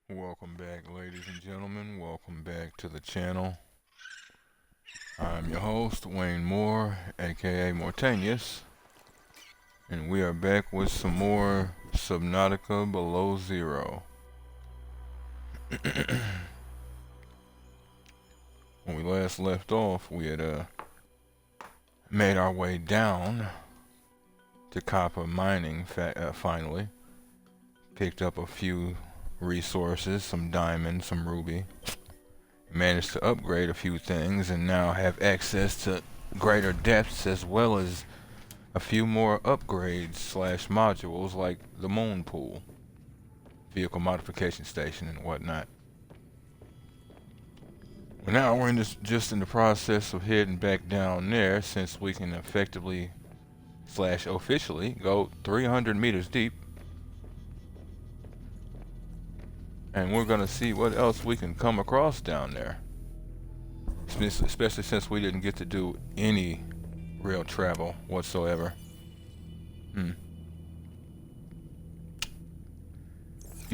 Welcome back, ladies and gentlemen. Welcome back to the channel. I'm your host, Wayne Moore, aka Mortanius, and we are back with some more Subnautica Below Zero. When we last left off, we had made our way down to copper mining finally. Picked up a few resources, some diamond, some ruby. Managed to upgrade a few things and now have access to greater depths as well as a few more upgrades slash modules like the moon pool, vehicle modification station and whatnot. But now we're just in the process of heading back down there since we can effectively slash officially go 300 meters deep. And we're gonna see what else we can come across down there. Especially since we didn't get to do any real travel whatsoever. You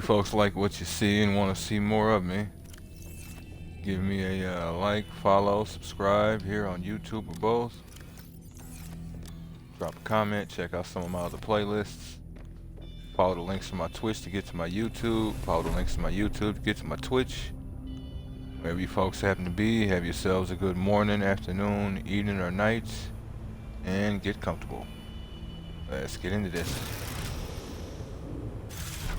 folks like what you see and want to see more of me, give me a like, follow, subscribe here on YouTube or both. Drop a comment, check out some of my other playlists. Follow the links to my Twitch to get to my YouTube. Follow the links to my YouTube to get to my Twitch. Wherever you folks happen to be, have yourselves a good morning, afternoon, evening, or night, and get comfortable. Let's get into this.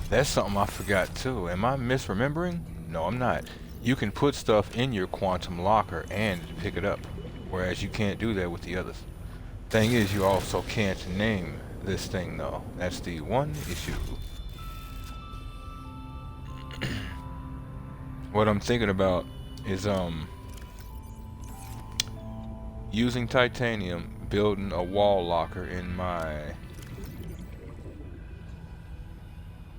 That's something I forgot too. Am I misremembering? No, I'm not. You can put stuff in your quantum locker and pick it up, whereas you can't do that with the others. Thing is, you also can't name this thing though. That's the one issue. What I'm thinking about is using titanium, building a wall locker in my,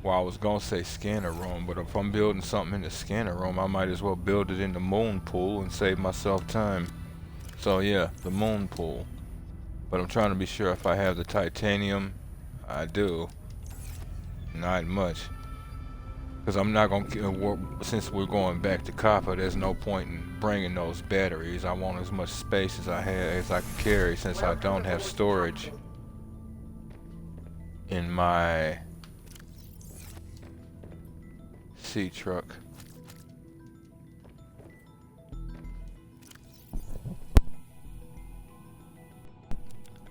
well, I was gonna say scanner room, but if I'm building something in the scanner room, I might as well build it in the moon pool and save myself time. So yeah, the moon pool. But I'm trying to be sure if I have the titanium. I do. Not much. Because I'm not going to, since we're going back to copper, there's no point in bringing those batteries. I want as much space as I can carry, since I don't have storage in my sea truck.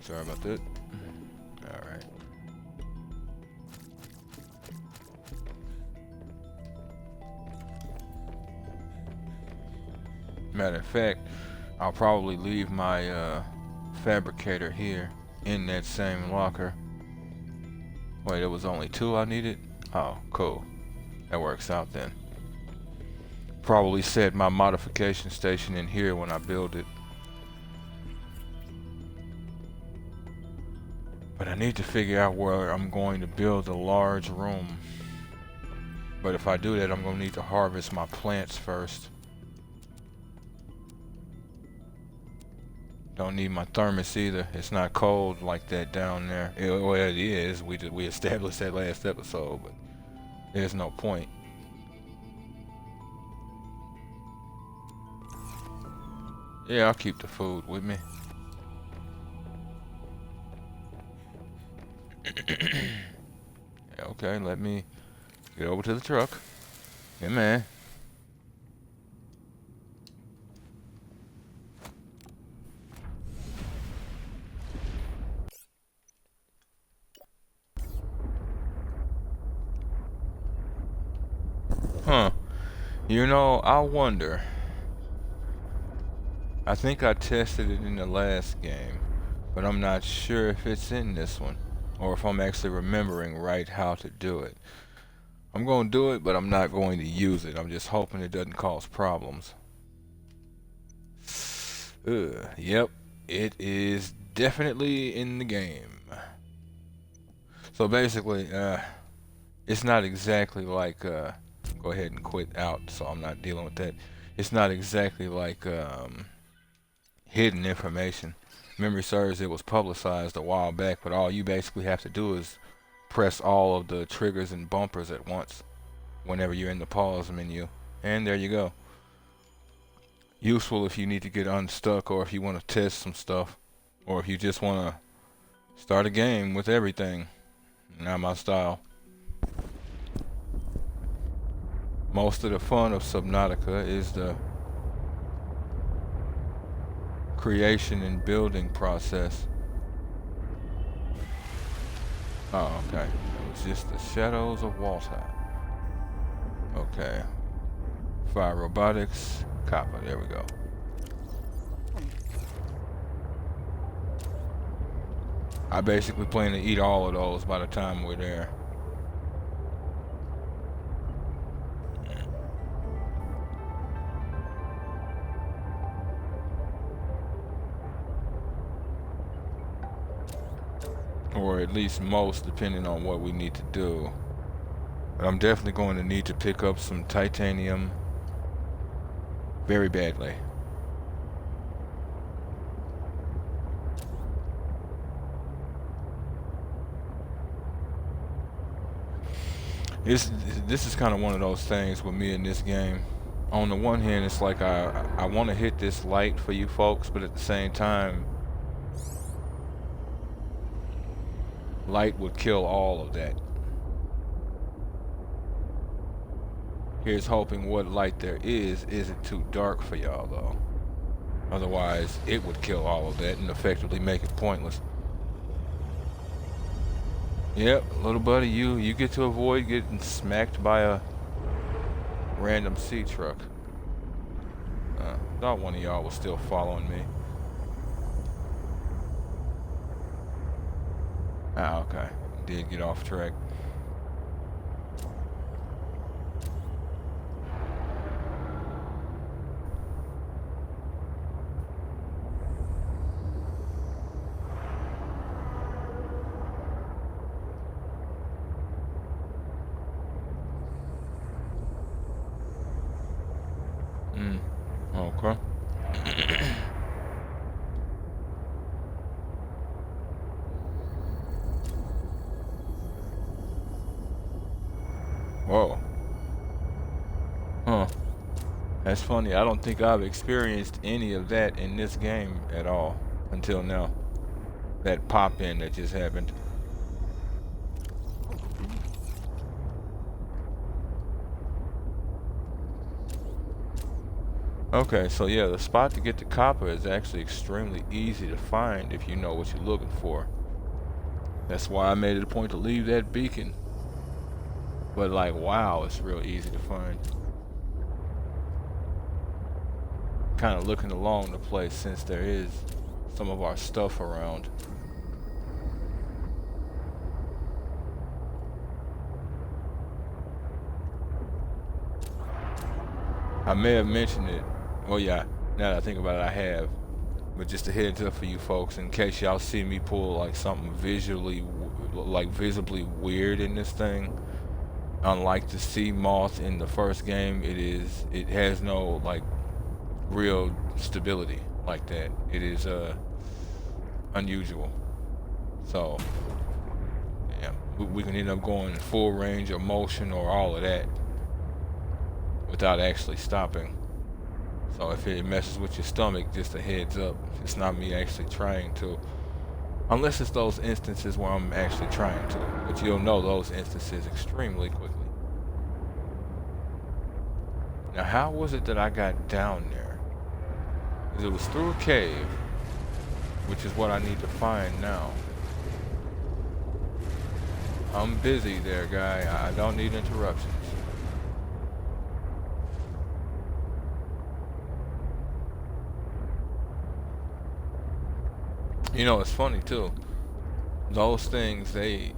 Sorry about that. Alright. Matter of fact, I'll probably leave my fabricator here in that same locker. Wait, it was only 2 I needed? Oh, cool. That works out then. Probably set my modification station in here when I build it. But I need to figure out where I'm going to build a large room. But if I do that, I'm going to need to harvest my plants first. Don't need my thermos either. It's not cold like that down there. Well, it is. We established that last episode, but there's no point. Yeah, I'll keep the food with me. Okay, let me get over to the truck. Yeah, man. Huh. You know, I wonder. I think I tested it in the last game, but I'm not sure if it's in this one, or if I'm actually remembering right how to do it. I'm going to do it, but I'm not going to use it. I'm just hoping it doesn't cause problems. Yep, it is definitely in the game. So basically, it's not exactly like, go ahead and quit out so I'm not dealing with that. It's not exactly like hidden information. Memory serves, it was publicized a while back, but all you basically have to do is press all of the triggers and bumpers at once. whenever you're in the pause menu. And there you go. Useful if you need to get unstuck, or if you want to test some stuff, or if you just want to start a game with everything. Not my style. Most of the fun of Subnautica is the creation and building process. Oh, okay. It was just the shadows of water. Okay. Fire robotics, copper. There we go. I basically plan to eat all of those by the time we're there. Or at least most, depending on what we need to do. But I'm definitely going to need to pick up some titanium very badly. This is kind of one of those things with me in this game. On the one hand, it's like I want to hit this light for you folks, but at the same time, light would kill all of that. Here's hoping what light there isn't too dark for y'all though. Otherwise, it would kill all of that and effectively make it pointless. Yep, little buddy, you get to avoid getting smacked by a random sea truck. Thought one of y'all was still following me. Ah, okay. Did get off track. Okay. Whoa. Huh. That's funny. I don't think I've experienced any of that in this game at all until now. That pop-in that just happened. Okay, so yeah, the spot to get the copper is actually extremely easy to find if you know what you're looking for. That's why I made it a point to leave that beacon. But like, wow, it's real easy to find. Kind of looking along the place since there is some of our stuff around. I may have mentioned it. Well, yeah, now that I think about it, I have. But just a heads up for you folks, in case y'all see me pull like something visually, like visibly weird in this thing. Unlike the sea moth in the first game, it has no like real stability like that. It is unusual. So yeah, we can end up going full range of motion or all of that without actually stopping. So if it messes with your stomach, just a heads up. It's not me actually trying to. Unless it's those instances where I'm actually trying to. But you'll know those instances extremely quickly. Now how was it that I got down there? Because it was through a cave, which is what I need to find now. I'm busy there, guy. I don't need interruptions. You know, it's funny too. Those things, you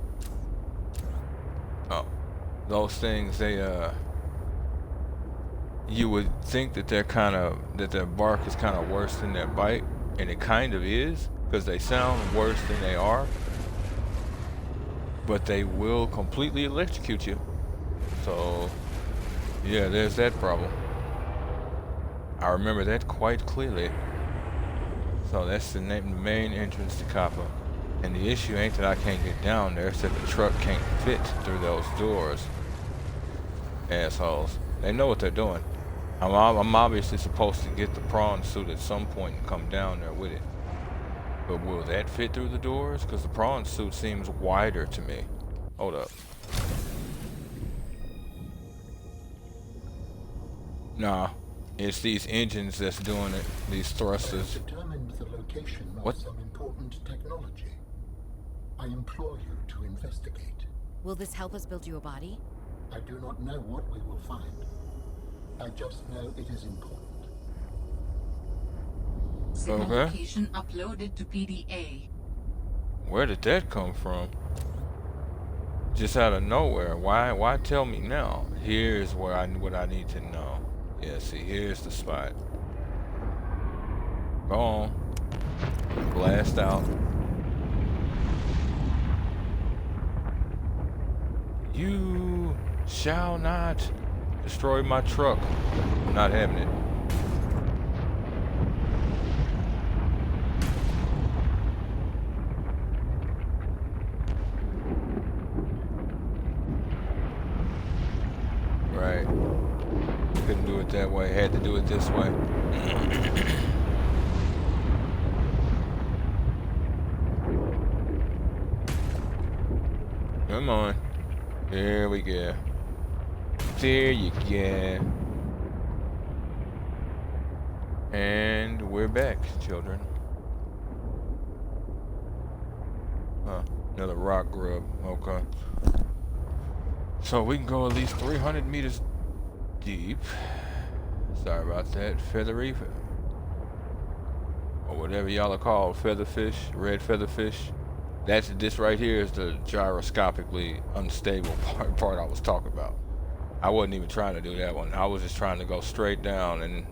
would think that that their bark is kind of worse than their bite, and it kind of is, because they sound worse than they are. But they will completely electrocute you. So, yeah, there's that problem. I remember that quite clearly. So that's the main entrance to Copper. And the issue ain't that I can't get down there, it's that the truck can't fit through those doors. Assholes. They know what they're doing. I'm obviously supposed to get the prawn suit at some point and come down there with it. But will that fit through the doors? Because the prawn suit seems wider to me. Hold up. Nah. It's these engines that's doing it. These thrusters. Determined the location What? of some important technology. I implore you to investigate. Will this help us build you a body? I do not know what we will find. I just know it is important. Signal Okay. location uploaded to PDA. Where did that come from? Just out of nowhere. Why tell me now? Here's what I need to know. Yeah, see, here's the spot. Go on. Blast out. You shall not destroy my truck. I'm not having it. Right. Couldn't do it that way. Had to do it this way. Come on. There we go. There you go. And we're back, children. Huh. Another rock grub. Okay. So we can go at least 300 meters deep. Sorry about that. Feathery. Or whatever y'all are called. Featherfish. Red featherfish. This right here is the gyroscopically unstable part I was talking about. I wasn't even trying to do that one. I was just trying to go straight down, and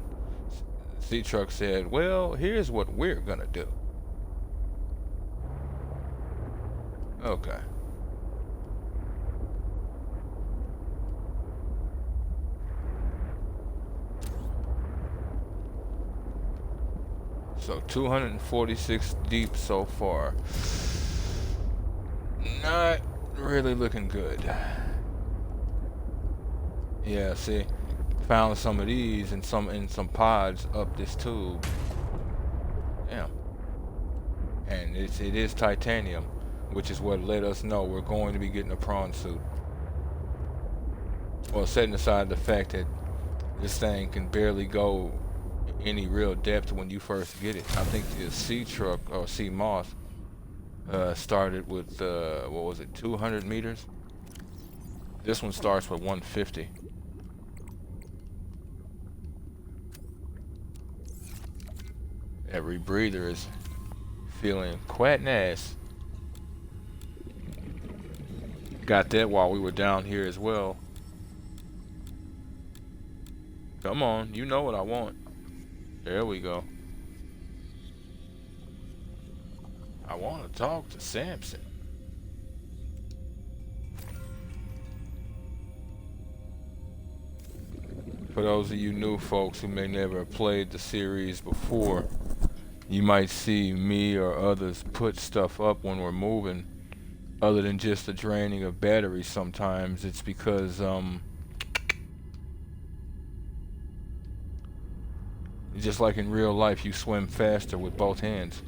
C-Truck said, well, here's what we're gonna do. Okay. So 246 deep so far. Not really looking good. Yeah, see, found some of these in some pods up this tube. Yeah. And it is titanium, which is what let us know we're going to be getting a prawn suit. Well, setting aside the fact that this thing can barely go any real depth when you first get it. I think the sea truck or sea moth started with what was it, 200 meters? This one starts with 150. Every breather is feeling quite nice. Got that while we were down here as well. Come on, you know what I want. There we go. I want to talk to Samson. For those of you new folks who may never have played the series before, you might see me or others put stuff up when we're moving. Other than just the draining of batteries sometimes, it's because just like in real life, you swim faster with both hands.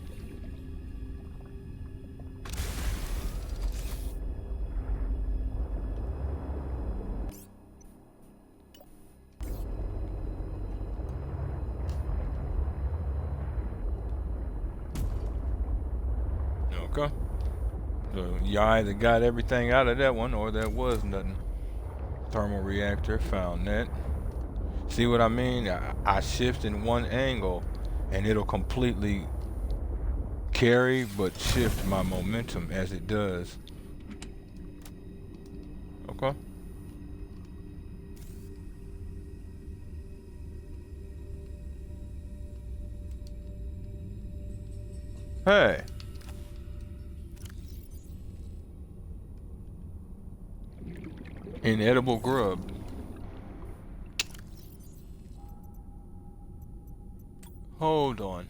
Okay. So you either got everything out of that one or that was nothing. Thermal reactor, found that. See what I mean? I shift in one angle and it'll completely carry but shift my momentum as it does. Okay. Hey. Inedible grub. Hold on.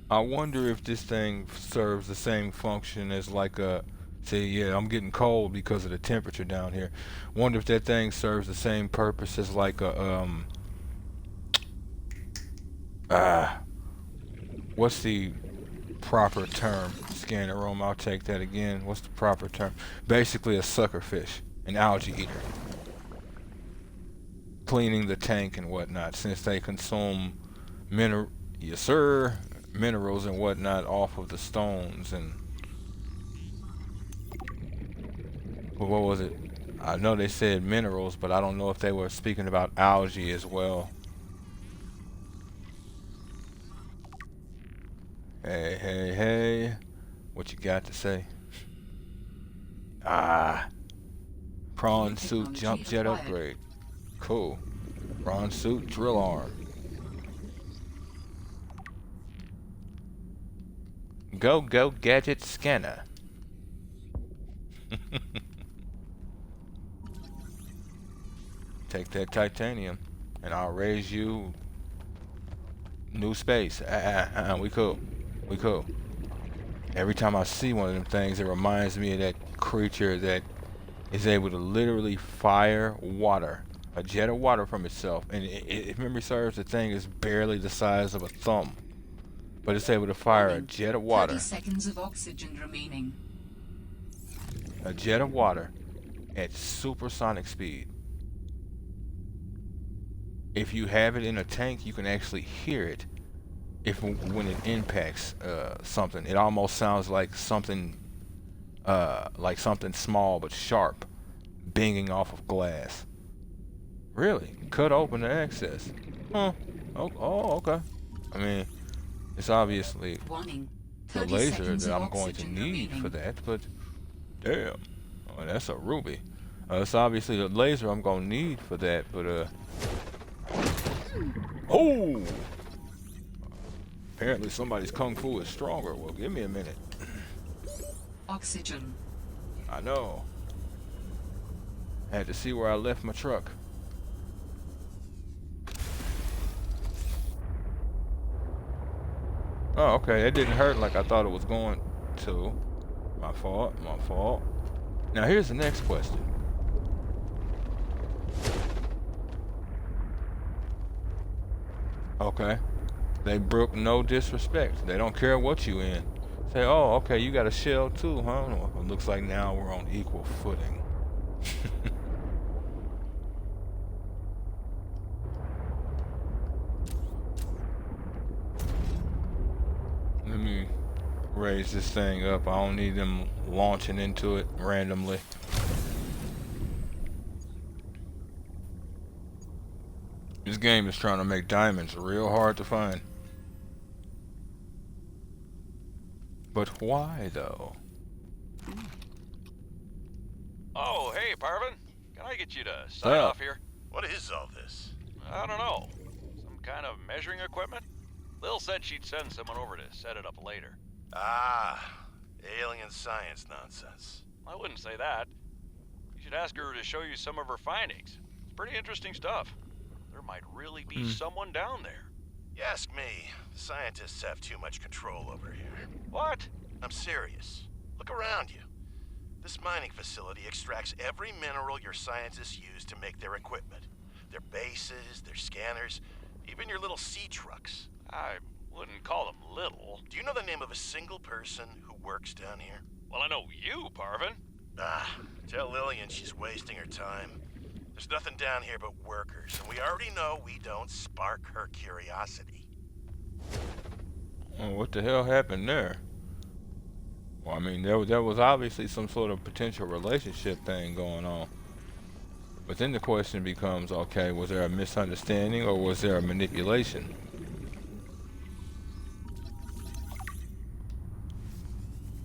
I wonder if this thing serves the same function as like a, say, yeah, I'm getting cold because of the temperature down here. Wonder if that thing serves the same purpose as like a, ah, what's the proper term? Scanner room, I'll take that again. What's the proper term? Basically a sucker fish, an algae eater. Cleaning the tank and whatnot, since they consume yes sir, minerals and whatnot off of the stones and well, what was it? I know they said minerals, but I don't know if they were speaking about algae as well. Hey, hey, hey. What you got to say? Ah, prawn suit jump Technology jet acquired. upgrade. Cool. Prawn suit drill arm. Go, go, gadget scanner. Take that titanium, and I'll raise you new space. We cool. We cool. Every time I see one of them things, it reminds me of that creature that is able to literally fire water, a jet of water from itself. And if memory serves, the thing is barely the size of a thumb, but it's able to fire a Warning. jet of 30 water, seconds of oxygen remaining. a jet of water at supersonic speed. If you have it in a tank, you can actually hear it. If when it impacts something, it almost sounds like something small but sharp, banging off of glass. Really? Cut open to access. Huh. Oh, okay. I mean, it's obviously Warning. the 30 laser seconds that of I'm going to oxygen need for remaining. that, but damn. Oh, that's a ruby. It's obviously the laser I'm going to need for that, but oh! Apparently somebody's kung fu is stronger. Well, give me a minute. Oxygen. I know. I had to see where I left my truck. Oh, okay. It didn't hurt like I thought it was going to. My fault. My fault. Now here's the next question. Okay. They brook no disrespect. They don't care what you in. Say, oh, okay, you got a shell too, huh? Well, it looks like now we're on equal footing. Let me raise this thing up. I don't need them launching into it randomly. This game is trying to make diamonds real hard to find. But why, though? Oh, hey, Parvin. Can I get you to What's sign up? off here? What is all this? I don't know. Some kind of measuring equipment? Lil said she'd send someone over to set it up later. Ah, alien science nonsense. I wouldn't say that. You should ask her to show you some of her findings. It's pretty interesting stuff. There might really be someone down there. You ask me, the scientists have too much control over here. What? I'm serious. Look around you. This mining facility extracts every mineral your scientists use to make their equipment. Their bases, their scanners, even your little sea trucks. I wouldn't call them little. Do you know the name of a single person who works down here? Well, I know you, Parvin. Ah, tell Lillian she's wasting her time. There's nothing down here but workers, and we already know we don't spark her curiosity. Oh, what the hell happened there? Well, I mean, there was obviously some sort of potential relationship thing going on. But then the question becomes, okay, was there a misunderstanding or was there a manipulation?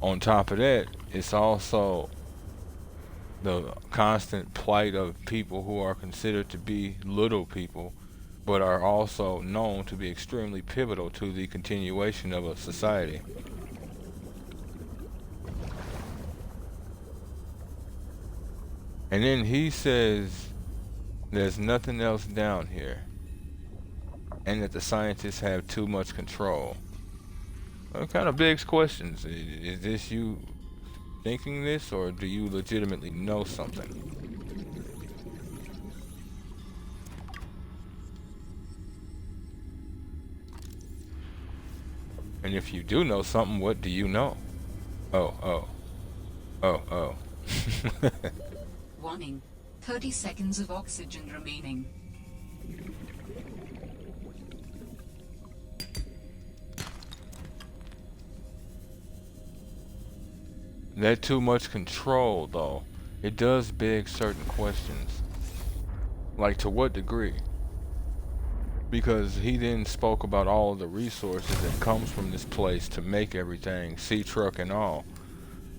On top of that, it's also the constant plight of people who are considered to be little people, but are also known to be extremely pivotal to the continuation of a society. And then he says there's nothing else down here, and that the scientists have too much control. It kind of begs questions. Is this you thinking this, or do you legitimately know something? And if you do know something, what do you know? Oh, oh, oh, oh. Warning. 30 seconds of oxygen remaining. That too much control, though. It does beg certain questions. Like, to what degree? Because he then spoke about all of the resources that comes from this place to make everything, sea truck and all.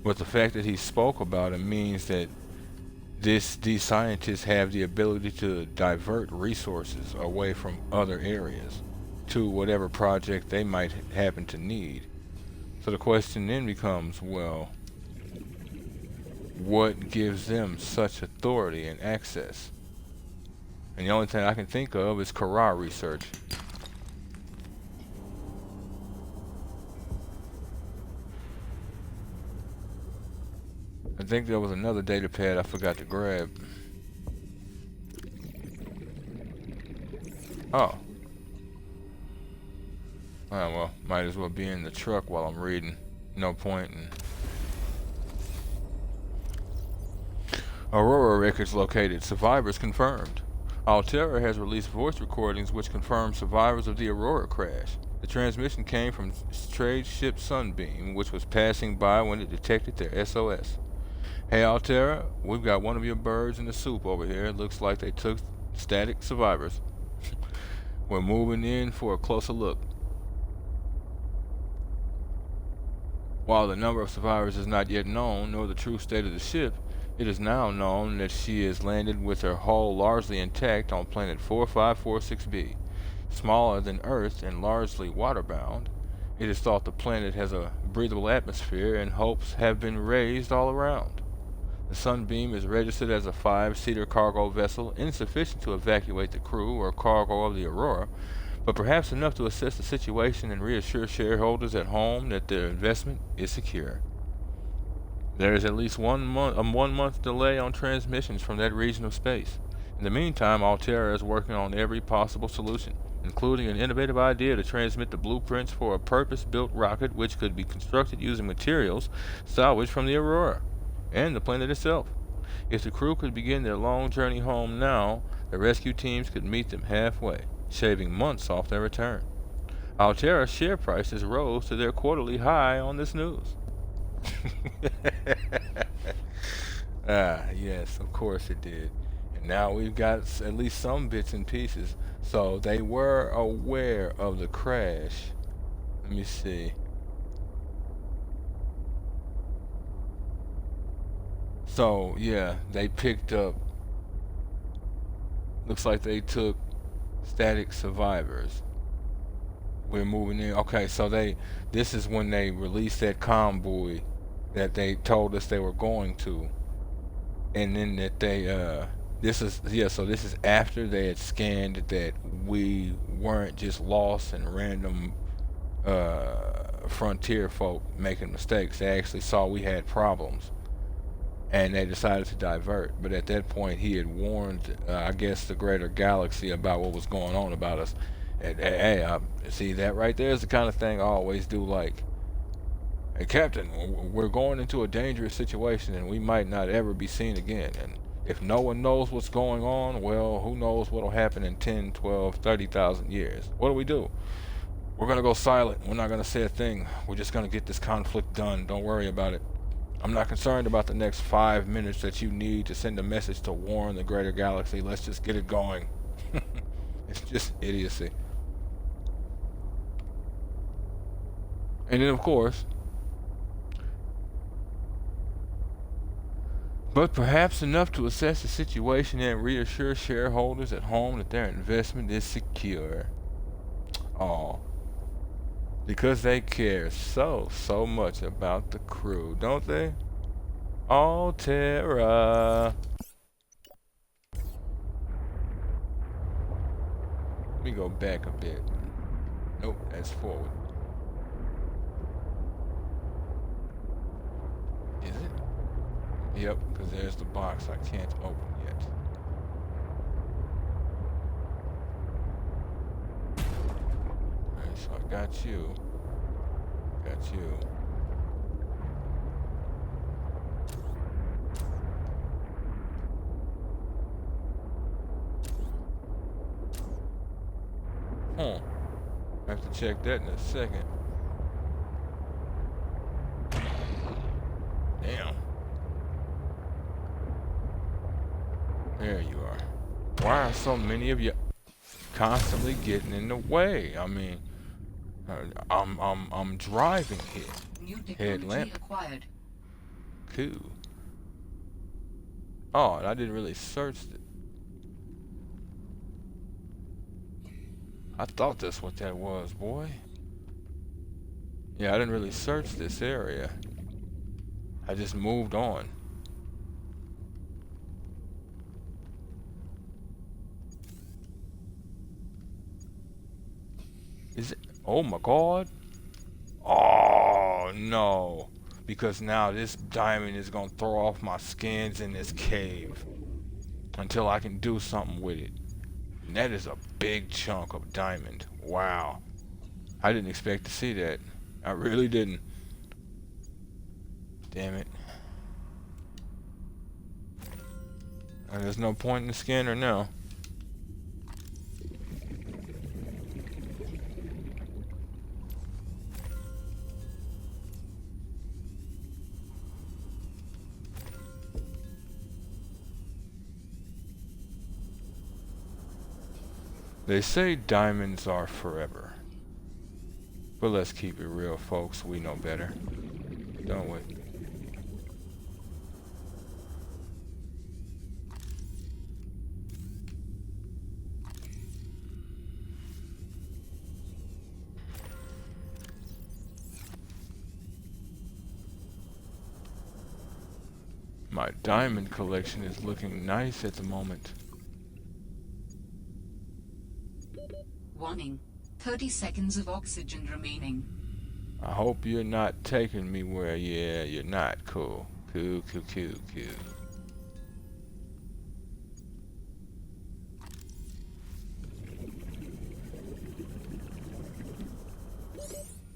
But the fact that he spoke about it means that these scientists have the ability to divert resources away from other areas to whatever project they might happen to need. So the question then becomes, well, what gives them such authority and access? And the only thing I can think of is Kara research. I think there was another data pad I forgot to grab. Oh. Oh, well, might as well be in the truck while I'm reading. No point in... Aurora records located. Survivors confirmed. Alterra has released voice recordings which confirm survivors of the Aurora crash. The transmission came from trade ship Sunbeam, which was passing by when it detected their SOS. Hey Alterra, we've got one of your birds in the soup over here. It looks like they took static survivors. We're moving in for a closer look. While the number of survivors is not yet known, nor the true state of the ship, it is now known that she has landed with her hull largely intact on planet 4546b. Smaller than Earth and largely waterbound, it is thought the planet has a breathable atmosphere, and hopes have been raised all around. The Sunbeam is registered as a 5-seater cargo vessel, insufficient to evacuate the crew or cargo of the Aurora, but perhaps enough to assess the situation and reassure shareholders at home that their investment is secure. There is at least a 1 month delay on transmissions from that region of space. In the meantime, Alterra is working on every possible solution, including an innovative idea to transmit the blueprints for a purpose-built rocket which could be constructed using materials salvaged from the Aurora and the planet itself. If the crew could begin their long journey home now, the rescue teams could meet them halfway, shaving months off their return. Alterra's share prices rose to their quarterly high on this news. Yes, of course it did. And now we've got at least some bits and pieces. So they were aware of the crash. Let me see. So, yeah, they picked up, looks like they took static survivors. We're moving in. Okay, so this is when they released that convoy that they told us they were going to. And then that they, so this is after they had scanned that we weren't just lost and random frontier folk making mistakes. They actually saw we had problems, and they decided to divert. But at that point, he had warned, I guess, the greater galaxy about what was going on about us. And hey, see, that right there is the kind of thing I always do. Like, hey, Captain, we're going into a dangerous situation, and we might not ever be seen again. And if no one knows what's going on, well, who knows what'll happen in 10, 12, 30,000 years. What do? We're going to go silent. We're not going to say a thing. We're just going to get this conflict done. Don't worry about it. I'm not concerned about the next 5 minutes that you need to send a message to warn the greater galaxy. Let's just get it going. It's just idiocy. And then, of course, but perhaps enough to assess the situation and reassure shareholders at home that their investment is secure. Oh, because they care so much about the crew, don't they? Alterra. Let me go back a bit. Nope, that's forward. Yep, because there's the box I can't open yet. Alright, so I got you. Got you. I have to check that in a second. Damn. There you are. Why are so many of you constantly getting in the way? I mean, I'm driving here. New technology Headlamp. acquired. Cool. Oh, and I didn't really search it. I thought that's what that was, boy. Yeah, I didn't really search this area. I just moved on. Is it? Oh my God. Oh no. Because now this diamond is gonna throw off my skins in this cave until I can do something with it. And that is a big chunk of diamond. Wow. I didn't expect to see that. I really didn't. Damn it. And there's no point in the scanner now. They say diamonds are forever. But let's keep it real, folks. We know better, don't we? My diamond collection is looking nice at the moment. Warning. 30 seconds of oxygen remaining. I hope you're not taking me where, yeah, you're not. Cool. Cool.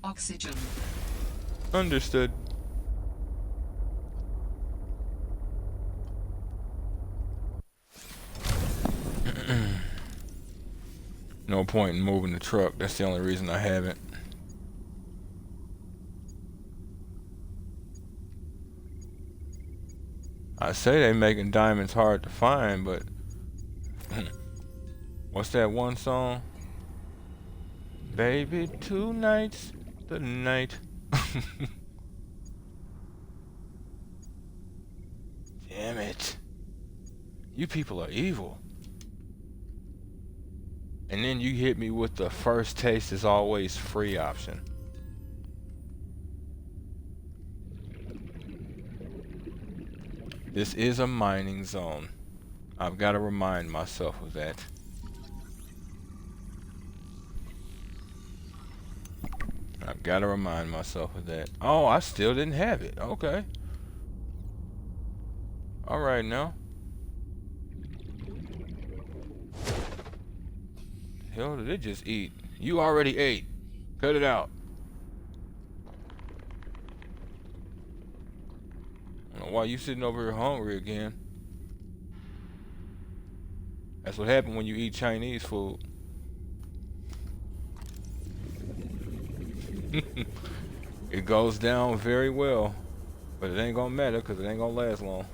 Oxygen. Understood. No point in moving the truck. That's the only reason I haven't. I say they making diamonds hard to find, but what's that one song? Baby, tonight's the night. Damn it. You people are evil. And then you hit me with the first taste is always free option. This is a mining zone. I've got to remind myself of that. I've got to remind myself of that. Oh, I still didn't have it. Okay. All right now. Hell did it just eat? You already ate. Cut it out. I don't know why you sitting over here hungry again. That's what happened when you eat Chinese food. It goes down very well, but it ain't gonna matter because it ain't gonna last long.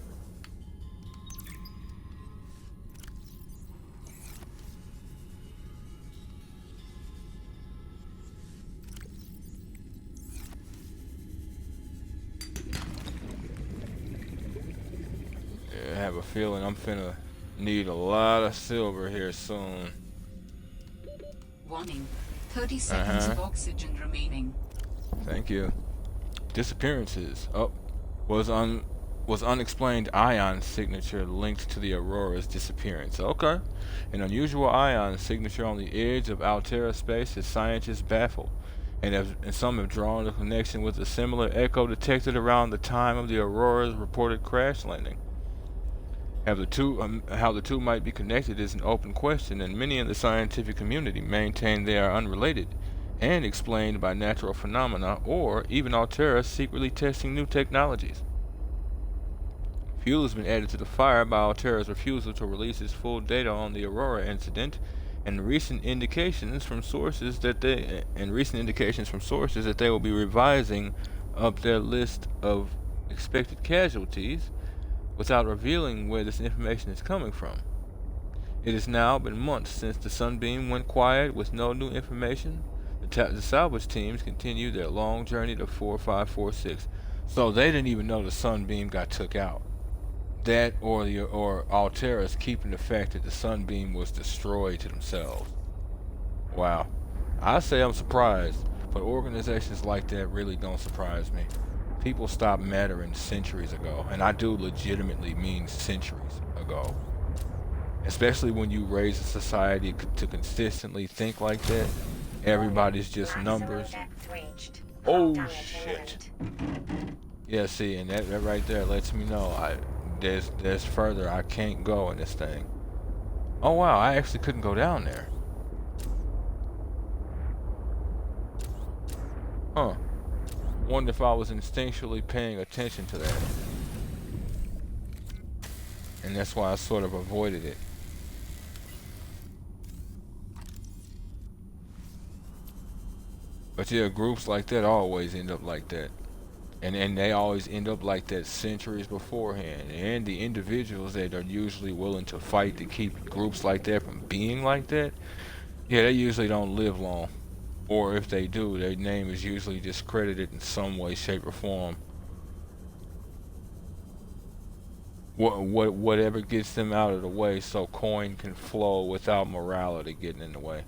I have a feeling I'm finna need a lot of silver here soon. Warning. 30 seconds of oxygen remaining. Thank you. Disappearances. Oh, was unexplained ion signature linked to the Aurora's disappearance. Okay. An unusual ion signature on the edge of Altera space has scientists baffled. and some have drawn a connection with a similar echo detected around the time of the Aurora's reported crash landing. How the two might be connected is an open question, and many in the scientific community maintain they are unrelated and explained by natural phenomena or even Altera secretly testing new technologies. Fuel has been added to the fire by Altera's refusal to release its full data on the Aurora incident, and recent indications from sources that they will be revising up their list of expected casualties without revealing where this information is coming from. It has now been months since the Sunbeam went quiet with no new information. The salvage teams continue their long journey to 4546. So they didn't even know the Sunbeam got took out. That or Altera's keeping the fact that the Sunbeam was destroyed to themselves. Wow. I say I'm surprised, but organizations like that really don't surprise me. People stopped mattering centuries ago, and I do legitimately mean centuries ago. Especially when you raise a society to consistently think like that, everybody's just numbers. Oh shit. Yeah, see, and that right there lets me know there's further I can't go in this thing. Oh wow, I actually couldn't go down there. Huh. Wonder if I was instinctually paying attention to that. And that's why I sort of avoided it. But yeah, groups like that always end up like that. And they always end up like that centuries beforehand. And the individuals that are usually willing to fight to keep groups like that from being like that, yeah, they usually don't live long. Or if they do, their name is usually discredited in some way, shape, or form. Whatever gets them out of the way so coin can flow without morality getting in the way.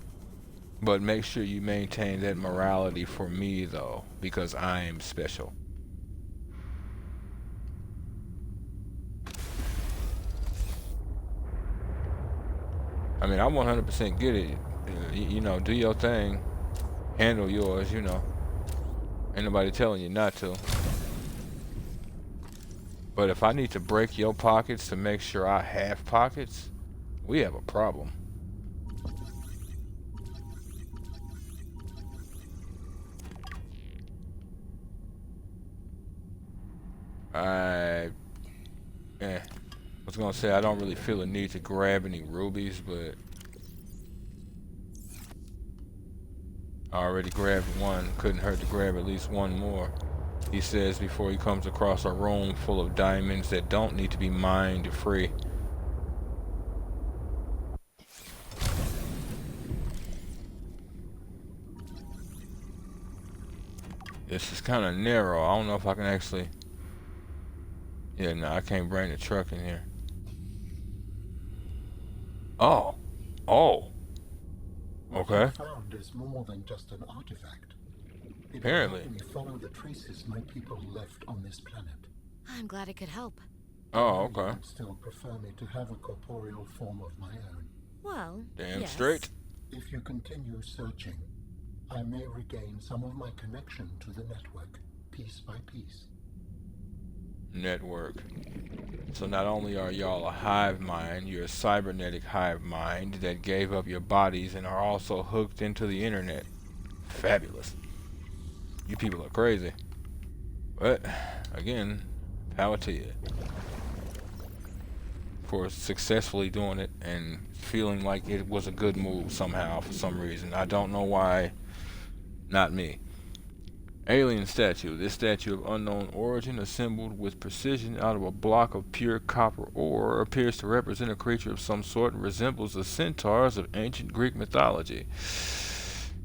But make sure you maintain that morality for me, though, because I am special. I mean, I 100% get it. You know, do your thing. Handle yours, you know. Ain't nobody telling you not to. But if I need to break your pockets to make sure I have pockets, we have a problem. I was gonna say I don't really feel a need to grab any rubies, but I already grabbed one. Couldn't hurt to grab at least one more. He says before he comes across a room full of diamonds that don't need to be mined free. This is kind of narrow. I don't know if I can actually... Yeah, no, I can't bring the truck in here. Oh. Oh. What Okay. you found is more than just an artifact. It Apparently. will help me follow the traces my people left on this planet. I'm glad I could help. Oh, You okay. would still prefer me to have a corporeal form of my own. Well, Damn yes. straight. If you continue searching, I may regain some of my connection to the network, piece by piece. Network. So not only are y'all a hive mind, you're a cybernetic hive mind that gave up your bodies and are also hooked into the internet. Fabulous. You people are crazy. But, again, power to you. For successfully doing it and feeling like it was a good move somehow for some reason. I don't know why. Not me. Alien statue. This statue of unknown origin, assembled with precision out of a block of pure copper ore, appears to represent a creature of some sort and resembles the centaurs of ancient Greek mythology.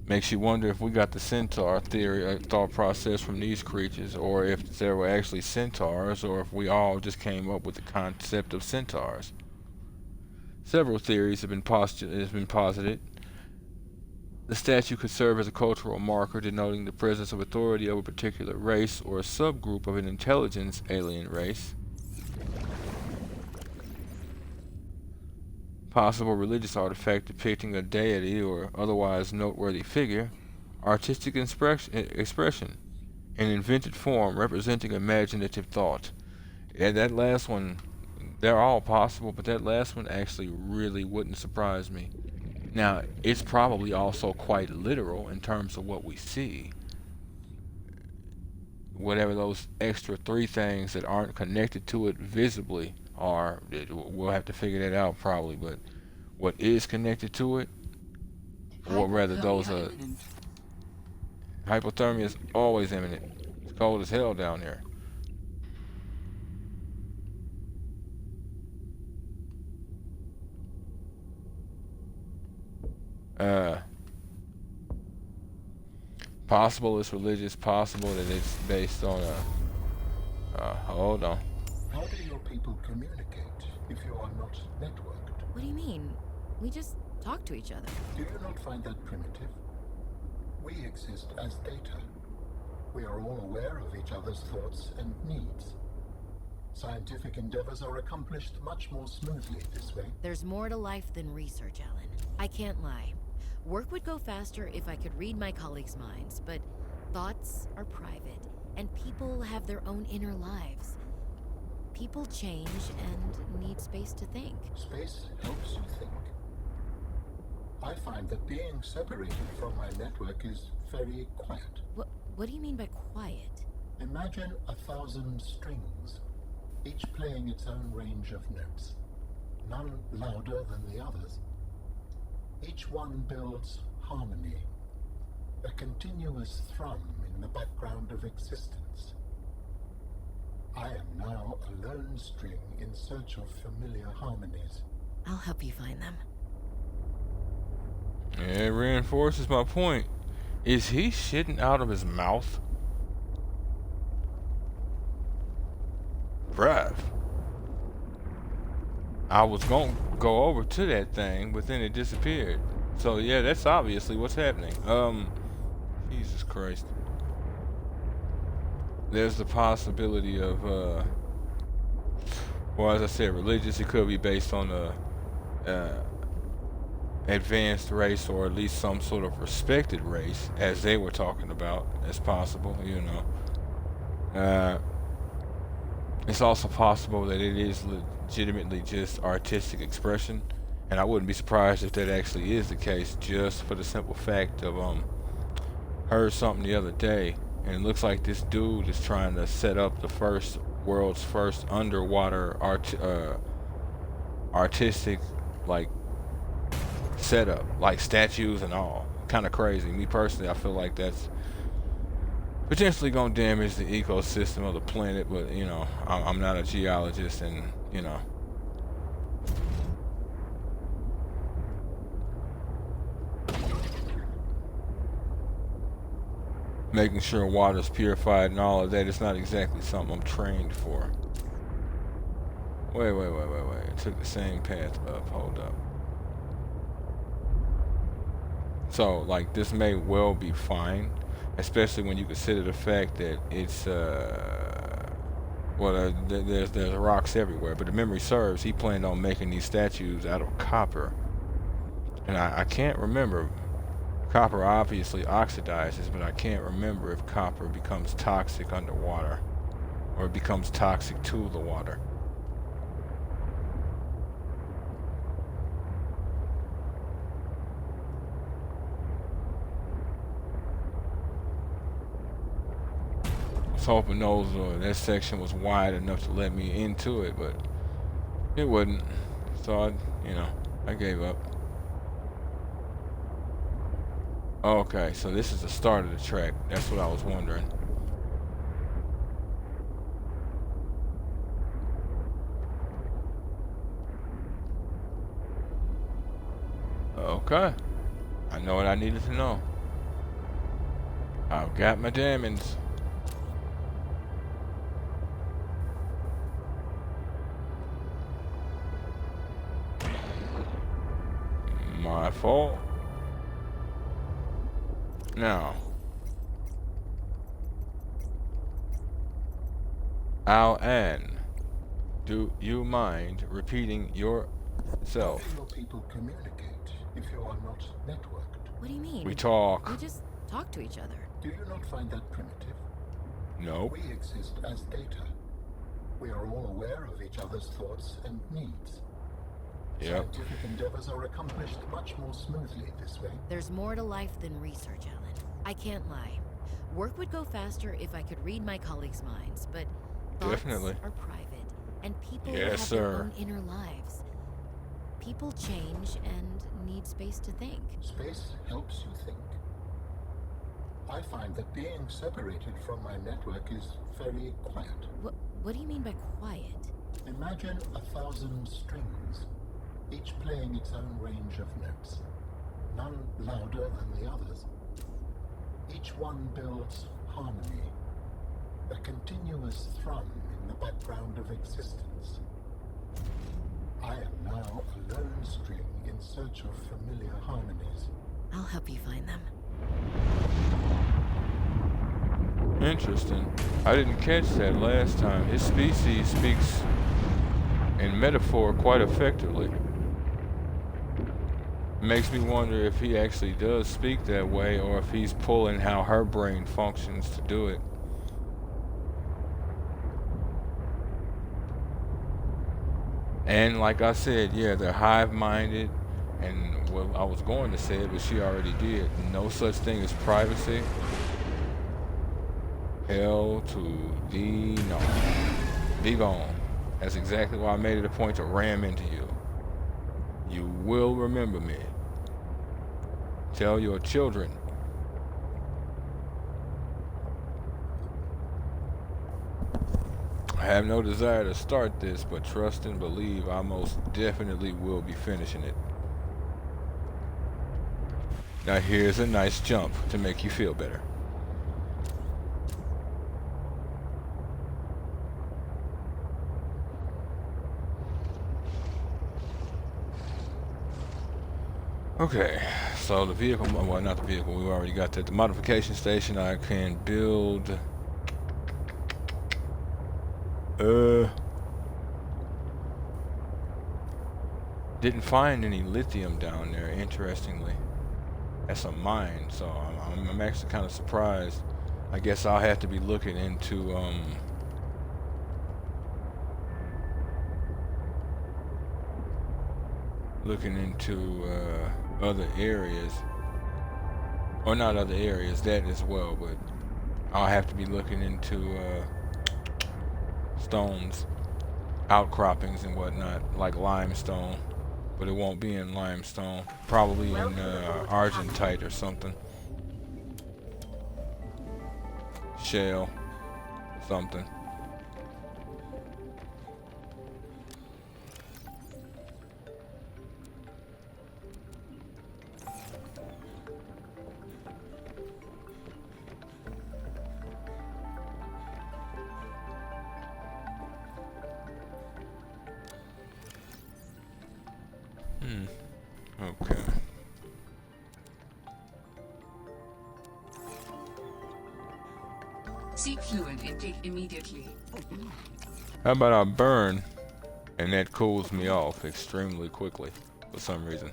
Makes you wonder if we got the centaur theory, thought process from these creatures, or if there were actually centaurs, or if we all just came up with the concept of centaurs. Several theories have been posited. The statue could serve as a cultural marker denoting the presence of authority over a particular race or a subgroup of an intelligence alien race. Possible religious artifact depicting a deity or otherwise noteworthy figure. artistic expression, an invented form representing imaginative thought. And that last one, they're all possible, but that last one actually really wouldn't surprise me. Now, it's probably also quite literal in terms of what we see. Whatever those extra three things that aren't connected to it visibly are, we'll have to figure that out probably, but what is connected to it, or rather those Hypothermia imminent. hypothermia is always imminent. It's cold as hell down there. Uh, Possible it's religious, possible that it's based on hold on. How do your people communicate if you are not networked? What do you mean? We just talk to each other. Do you not find that primitive? We exist as data. We are all aware of each other's thoughts and needs. Scientific endeavors are accomplished much more smoothly this way. There's more to life than research, Alan. I can't lie. Work would go faster if I could read my colleagues' minds, but thoughts are private, and people have their own inner lives. People change and need space to think. Space helps you think. I find that being separated from my network is very quiet. What do you mean by quiet? Imagine 1,000 strings, each playing its own range of notes, none louder than the others. Each one builds harmony, a continuous thrum in the background of existence. I am now a lone string in search of familiar harmonies. I'll help you find them. It reinforces my point. Is he shitting out of his mouth? Bruh. I was gonna go over to that thing, but then it disappeared. So yeah, that's obviously what's happening. Jesus Christ. There's the possibility of, well, as I said, religious. It could be based on a advanced race, or at least some sort of respected race, as they were talking about. It's possible, you know. It's also possible that it is legitimately just artistic expression, and I wouldn't be surprised if that actually is the case, just for the simple fact of heard something the other day, and it looks like this dude is trying to set up the world's first underwater artistic like setup, like statues and all. Kind of crazy. Me personally, I feel like that's potentially gonna damage the ecosystem of the planet, but you know, I'm not a geologist, and you know, making sure water's purified and all of that is not exactly something I'm trained for. Wait. It took the same path up. Hold up. So, like, this may well be fine, especially when you consider the fact that it's, well, there's rocks everywhere. But if memory serves, he planned on making these statues out of copper. And I can't remember. Copper obviously oxidizes, but I can't remember if copper becomes toxic underwater, or it becomes toxic to the water. I was hoping that section was wide enough to let me into it, but it wouldn't. So I gave up. Okay, so this is the start of the track. That's what I was wondering. Okay. I know what I needed to know. I've got my diamonds. My fault. Now, Al-An, do you mind repeating yourself? How do your people communicate if you are not networked? What do you mean? We talk. We just talk to each other. Do you not find that primitive? Nope. We exist as data. We are all aware of each other's thoughts and needs. Yep. Scientific endeavors are accomplished much more smoothly this way. There's more to life than research, Alan. I can't lie. Work would go faster if I could read my colleagues' minds, but thoughts Definitely. are private, and people Yes, have sir. their own inner lives. People change and need space to think. Space helps you think. I find that being separated from my network is very quiet. What do you mean by quiet? Imagine 1,000 strings, each playing its own range of notes, none louder than the others. Each one builds harmony, a continuous thrum in the background of existence. I am now a lone string in search of familiar harmonies. I'll help you find them. Interesting. I didn't catch that last time. His species speaks in metaphor quite effectively. Makes me wonder if he actually does speak that way or if he's pulling how her brain functions to do it. And like I said, yeah, they're hive-minded, and well, I was going to say it, but she already did. No such thing as privacy. Hell to the no. Be gone. That's exactly why I made it a point to ram into you. You will remember me. Tell your children. I have no desire to start this, but trust and believe I most definitely will be finishing it. Now here's a nice jump to make you feel better. Okay, so the vehicle, well, not the vehicle, we already got that. The modification station, I can build... Didn't find any lithium down there, interestingly. That's a mine, so I'm actually kind of surprised. I guess I'll have to be looking into, other areas. Or not other areas, that as well, but I'll have to be looking into, stones, outcroppings and whatnot, like limestone. But it won't be in limestone. Probably in argentite or something. Shale. Something. Okay. Seek fluid intake immediately. How about I burn and that cools me off extremely quickly for some reason.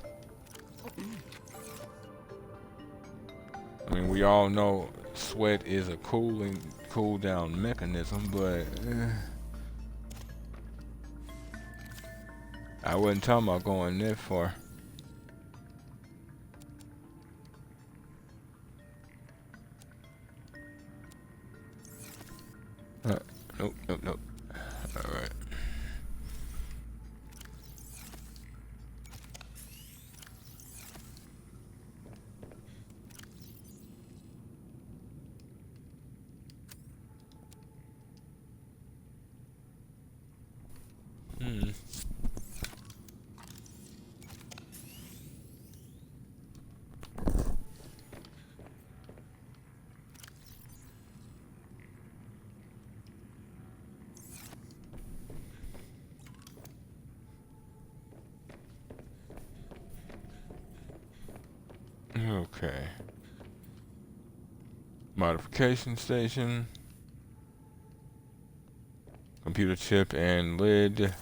I mean, we all know sweat is a cool down mechanism, but I wasn't talking about going that far. Nope. Alright. Okay. Modification station. Computer chip and lid.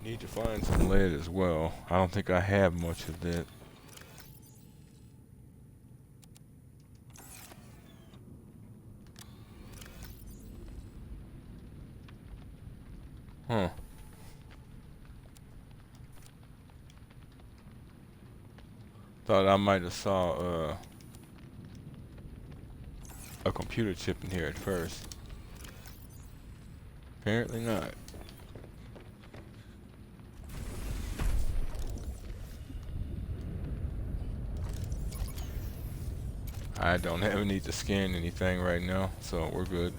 Need to find some lead as well. I don't think I have much of that. Huh. Thought I might have saw a computer chip in here at first. Apparently not. I don't have a need to scan anything right now, so we're good.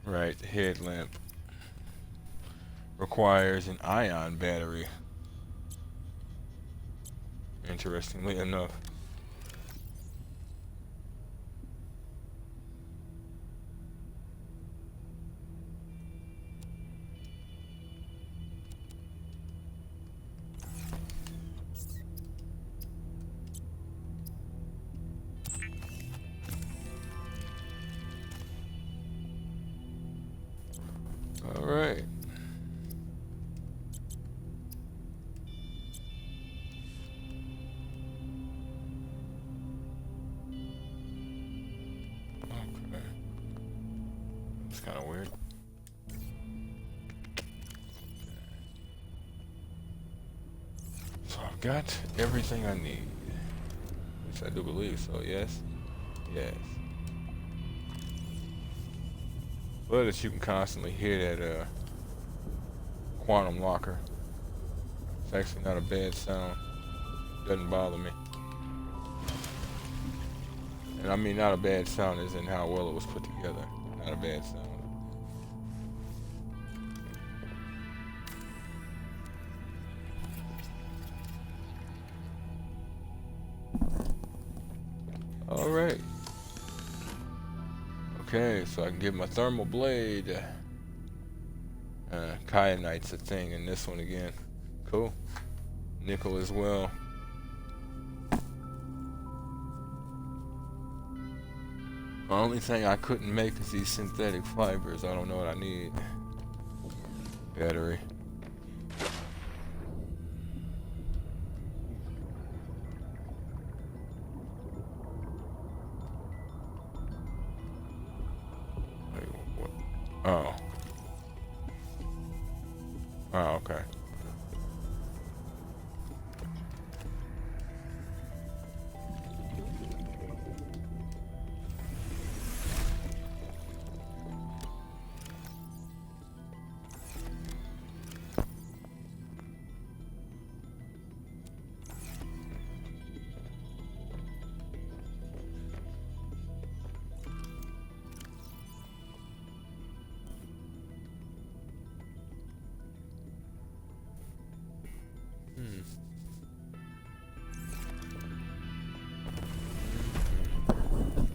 Right, the headlamp requires an ion battery. Interestingly enough. All right. Okay. It's kind of weird. So I've got everything I need. Which I do believe so, yes? Yes. But that you can constantly hear that quantum locker. It's actually not a bad sound. Doesn't bother me. And I mean not a bad sound as in how well it was put together. Not a bad sound. Alright. Okay, so I can get my thermal blade. Kyanite's a thing in this one again. Cool. Nickel as well. The only thing I couldn't make is these synthetic fibers. I don't know what I need. Battery. Wait, what? Oh. Oh, okay.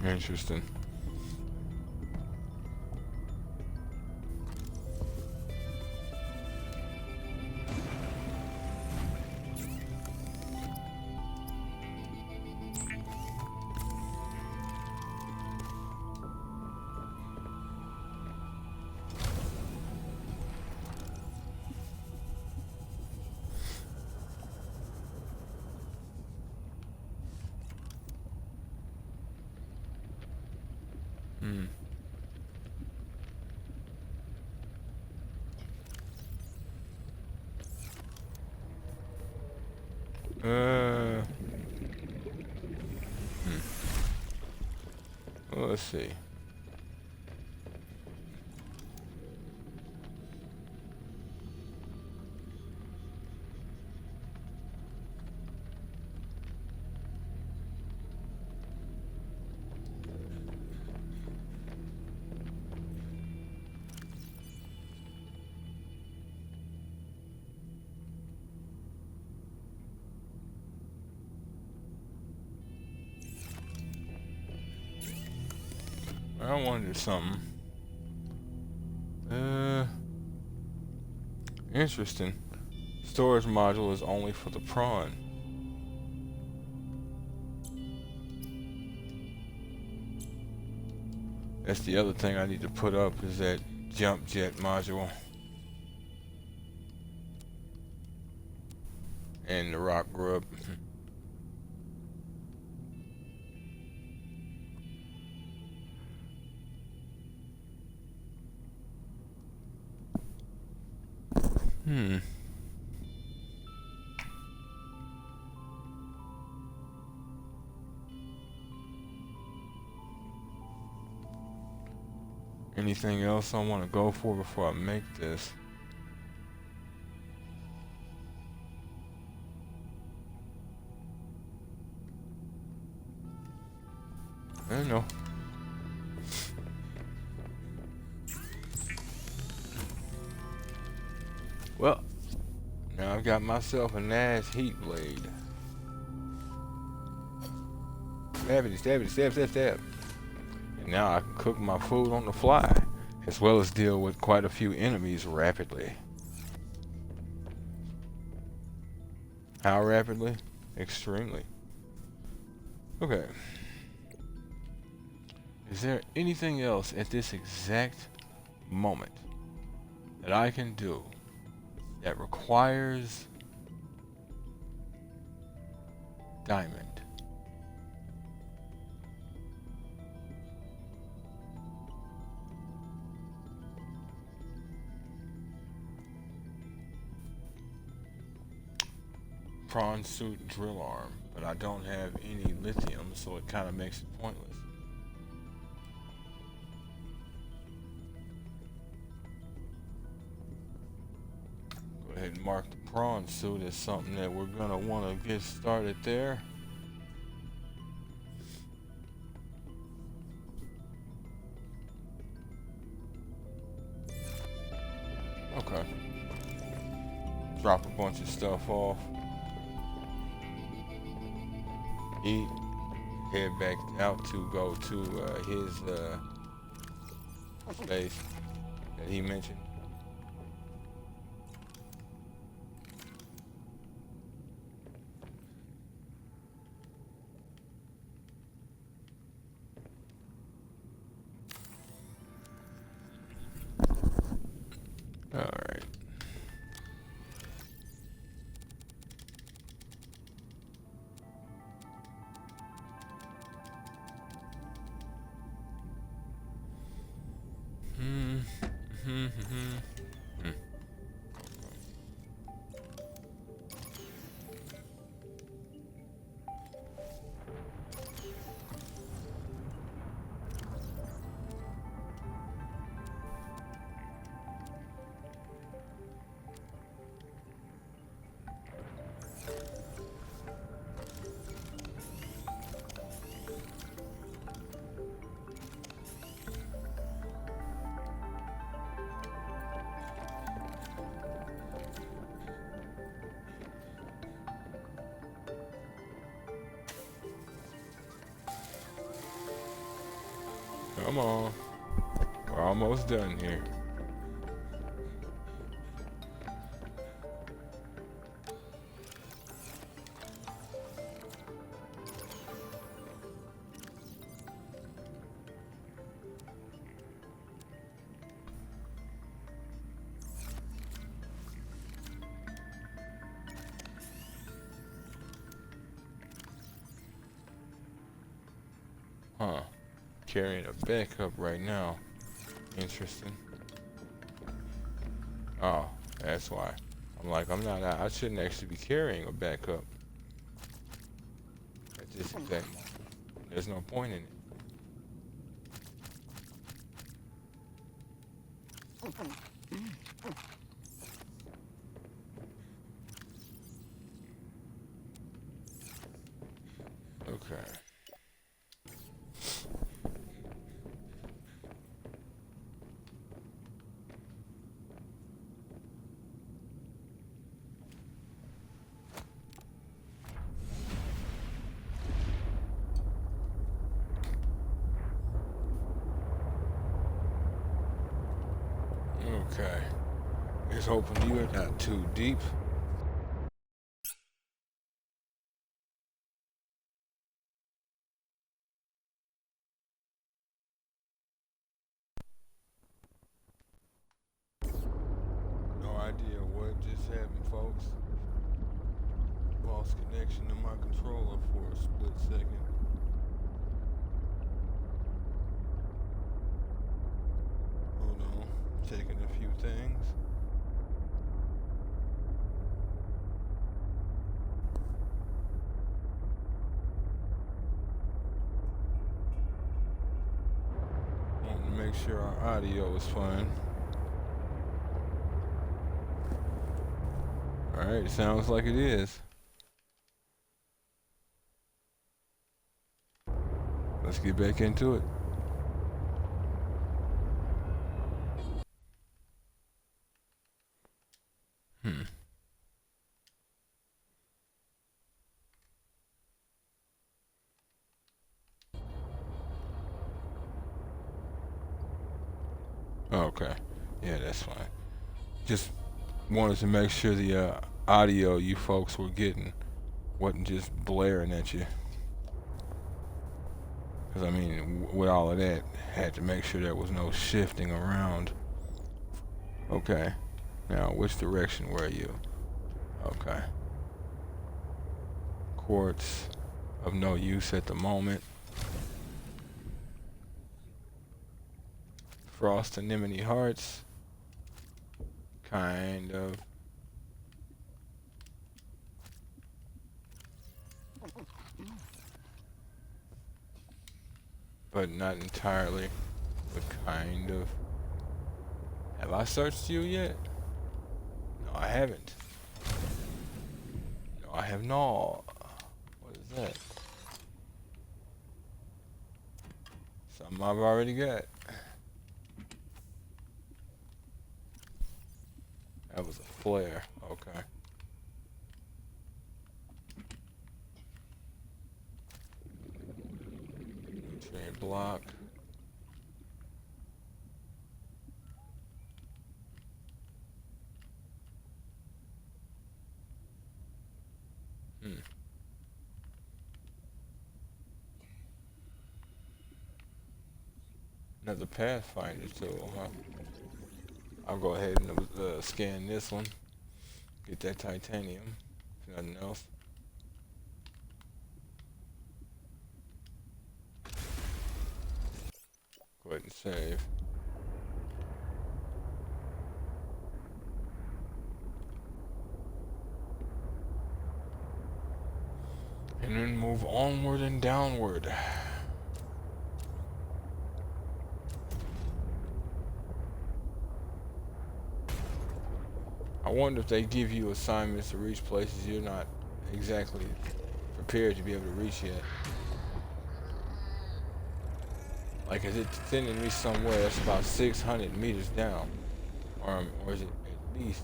Interesting. Hmm. Well, let's see. I want to do something. Interesting. Storage module is only for the prawn. That's the other thing I need to put up is that jump jet module. And the rock grub. Anything else I want to go for before I make this? I don't know. Well, now I've got myself a nice heat blade. Stabby, stabby, stab, stab, stab. And now I can cook my food on the fly, as well as deal with quite a few enemies rapidly. How rapidly? Extremely. Okay. Is there anything else at this exact moment that I can do that requires diamond? Prawn suit drill arm, but I don't have any lithium, so it kind of makes it pointless. Go ahead and mark the prawn suit as something that we're gonna want to get started there. Okay. Drop a bunch of stuff off. Eat. Head back out to go to his place that he mentioned. All right. Come on. We're almost done here. Huh. Carrying a backup right now. Interesting. Oh, that's why. I'm like, I shouldn't actually be carrying a backup. At this exact moment. There's no point in it. Okay. Okay. Here's hoping you are not too deep. No idea what just happened, folks. Lost connection to my controller for a split second. Hold on, checking a few things. Want to make sure our audio is fine. Alright, sounds like it is. Let's get back into it. Okay. Yeah, that's fine. Just wanted to make sure the audio you folks were getting wasn't just blaring at you. Because, I mean, with all of that, had to make sure there was no shifting around. Okay. Now, which direction were you? Okay. Quartz of no use at the moment. Frost anemone hearts. Kind of. But not entirely. But kind of. Have I searched you yet? No, I haven't. No, I have not. What is that? Something I've already got. That was a flare. Okay. Nutrient block. Another Pathfinder tool, huh? I'll go ahead and scan this one. Get that titanium. If nothing else. Go ahead and save. And then move onward and downward. I wonder if they give you assignments to reach places you're not exactly prepared to be able to reach yet. Like, is it sending me somewhere that's about 600 meters down? Or is it at least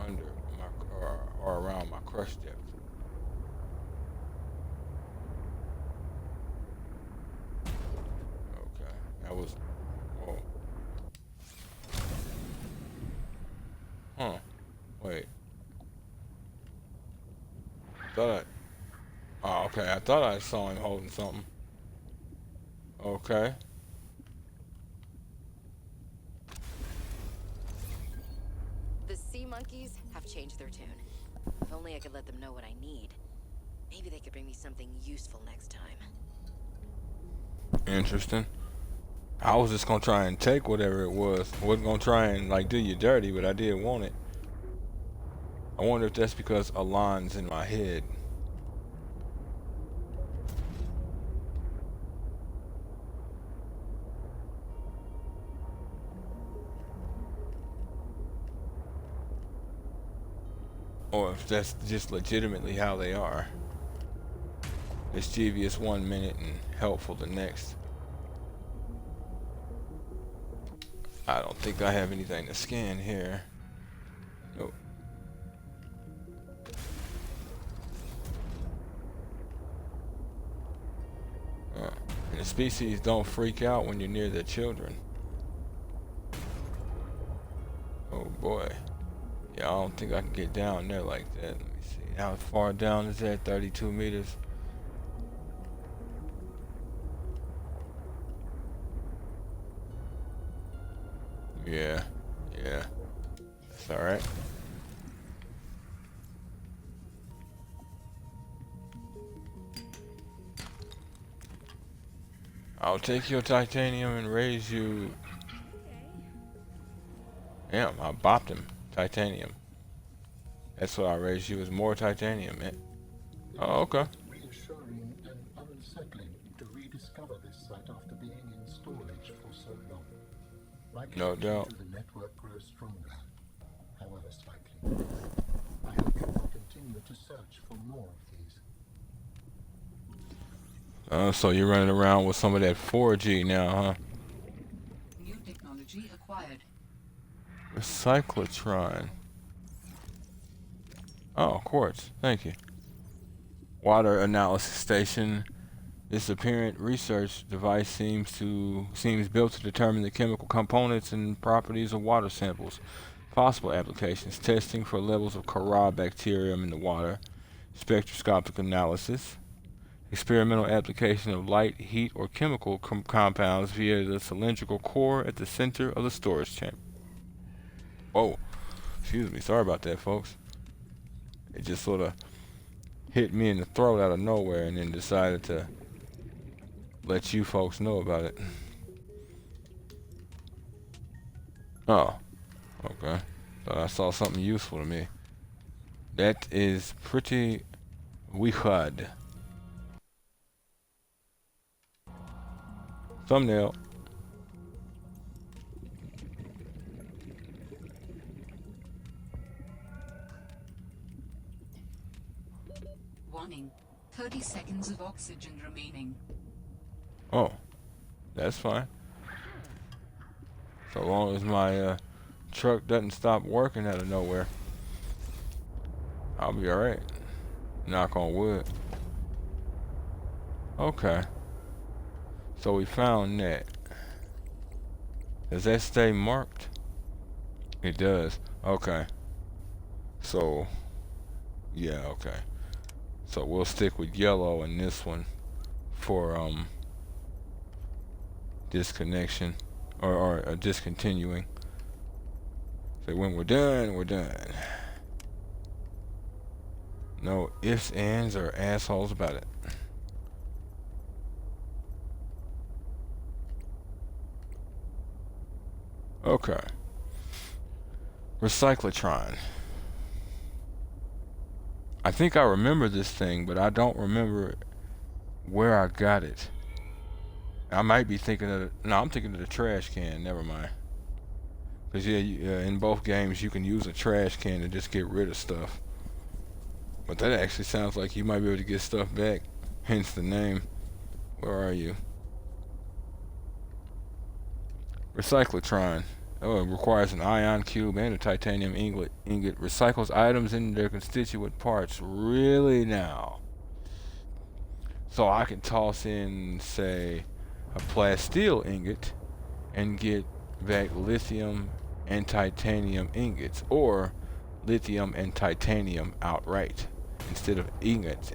under my, or around my crush depth? Okay, that was, whoa. Huh, wait. Oh, okay, I thought I saw him holding something. Okay. The sea monkeys have changed their tune. If only I could let them know what I need. Maybe they could bring me something useful next time. Interesting. I was just gonna try and take whatever it was. I wasn't gonna try and like do you dirty, but I did want it. I wonder if that's because Alon's in my head. Or if that's just legitimately how they are. Mischievous 1 minute and helpful the next. I don't think I have anything to scan here. Nope. And the species don't freak out when you're near their children. Oh boy. Yeah, I don't think I can get down there like that. Let me see. How far down is that? 32 meters. Yeah. Yeah. That's alright. I'll take your titanium and raise you. Damn, I bopped him. Titanium. That's what I raised you, is more titanium, man. Oh, okay. Reassuring and unsettling to rediscover this site after being in storage for so long. My No connection doubt. to the network grows stronger, however slightly. I hope you will continue to search for more of these. So you're running around with some of that 4G now, huh? New technology acquired. Cyclotron. Oh, quartz. Thank you. Water analysis station. This apparent research device seems built to determine the chemical components and properties of water samples. Possible applications: testing for levels of Corybacterium in the water, spectroscopic analysis, experimental application of light, heat, or chemical compounds via the cylindrical core at the center of the storage chamber. Oh, excuse me. Sorry about that, folks. It just sort of hit me in the throat out of nowhere and then decided to let you folks know about it. Oh, okay. Thought I saw something useful to me. That is pretty weird. Thumbnail. Warning. 30 seconds of oxygen remaining. Oh, that's fine. So long as my truck doesn't stop working out of nowhere, I'll be alright. Knock on wood. Okay. So we found that. Does that stay marked? It does. Okay. So, yeah, okay. So we'll stick with yellow in this one for disconnection or discontinuing. So when we're done, we're done. No ifs, ands, or assholes about it. Okay. Recyclotron. I think I remember this thing, but I don't remember where I got it. I might be thinking of no, I'm thinking of the trash can. Never mind. Cause yeah, in both games you can use a trash can to just get rid of stuff. But that actually sounds like you might be able to get stuff back. Hence the name. Where are you? Recyclotron. Oh, it requires an ion cube and a titanium ingot. Recycles items in their constituent parts. Really now? So I can toss in, say, a plasteel ingot and get back lithium and titanium ingots, or lithium and titanium outright instead of ingots.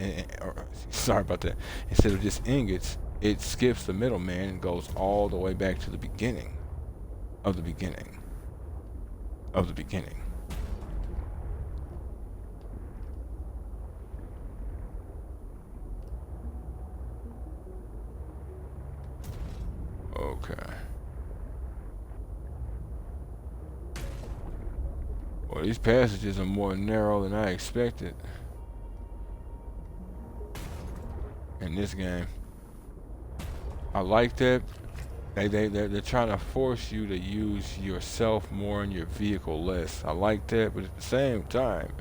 Sorry about that. Instead of just ingots, it skips the middleman and goes all the way back to the beginning of the beginning of the beginning. Okay. Well, these passages are more narrow than I expected in this game. I like that. They're trying to force you to use yourself more and your vehicle less. I like that, but at the same time,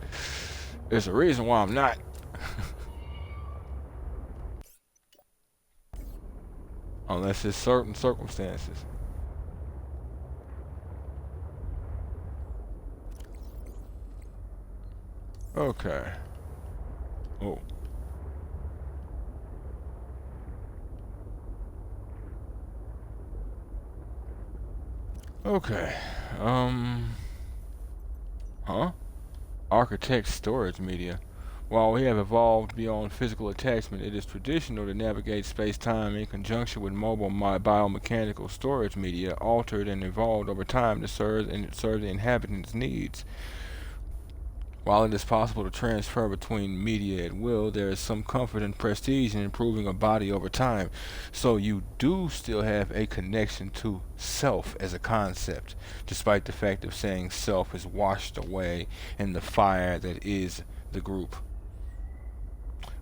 there's a reason why I'm not. Unless it's certain circumstances. Okay. Oh. Okay. Huh? Architect storage media. While we have evolved beyond physical attachment, it is traditional to navigate space-time in conjunction with mobile biomechanical storage media, altered and evolved over time to serve the inhabitants' needs. While it is possible to transfer between media at will, there is some comfort and prestige in improving a body over time. So you do still have a connection to self as a concept, despite the fact of saying self is washed away in the fire that is the group.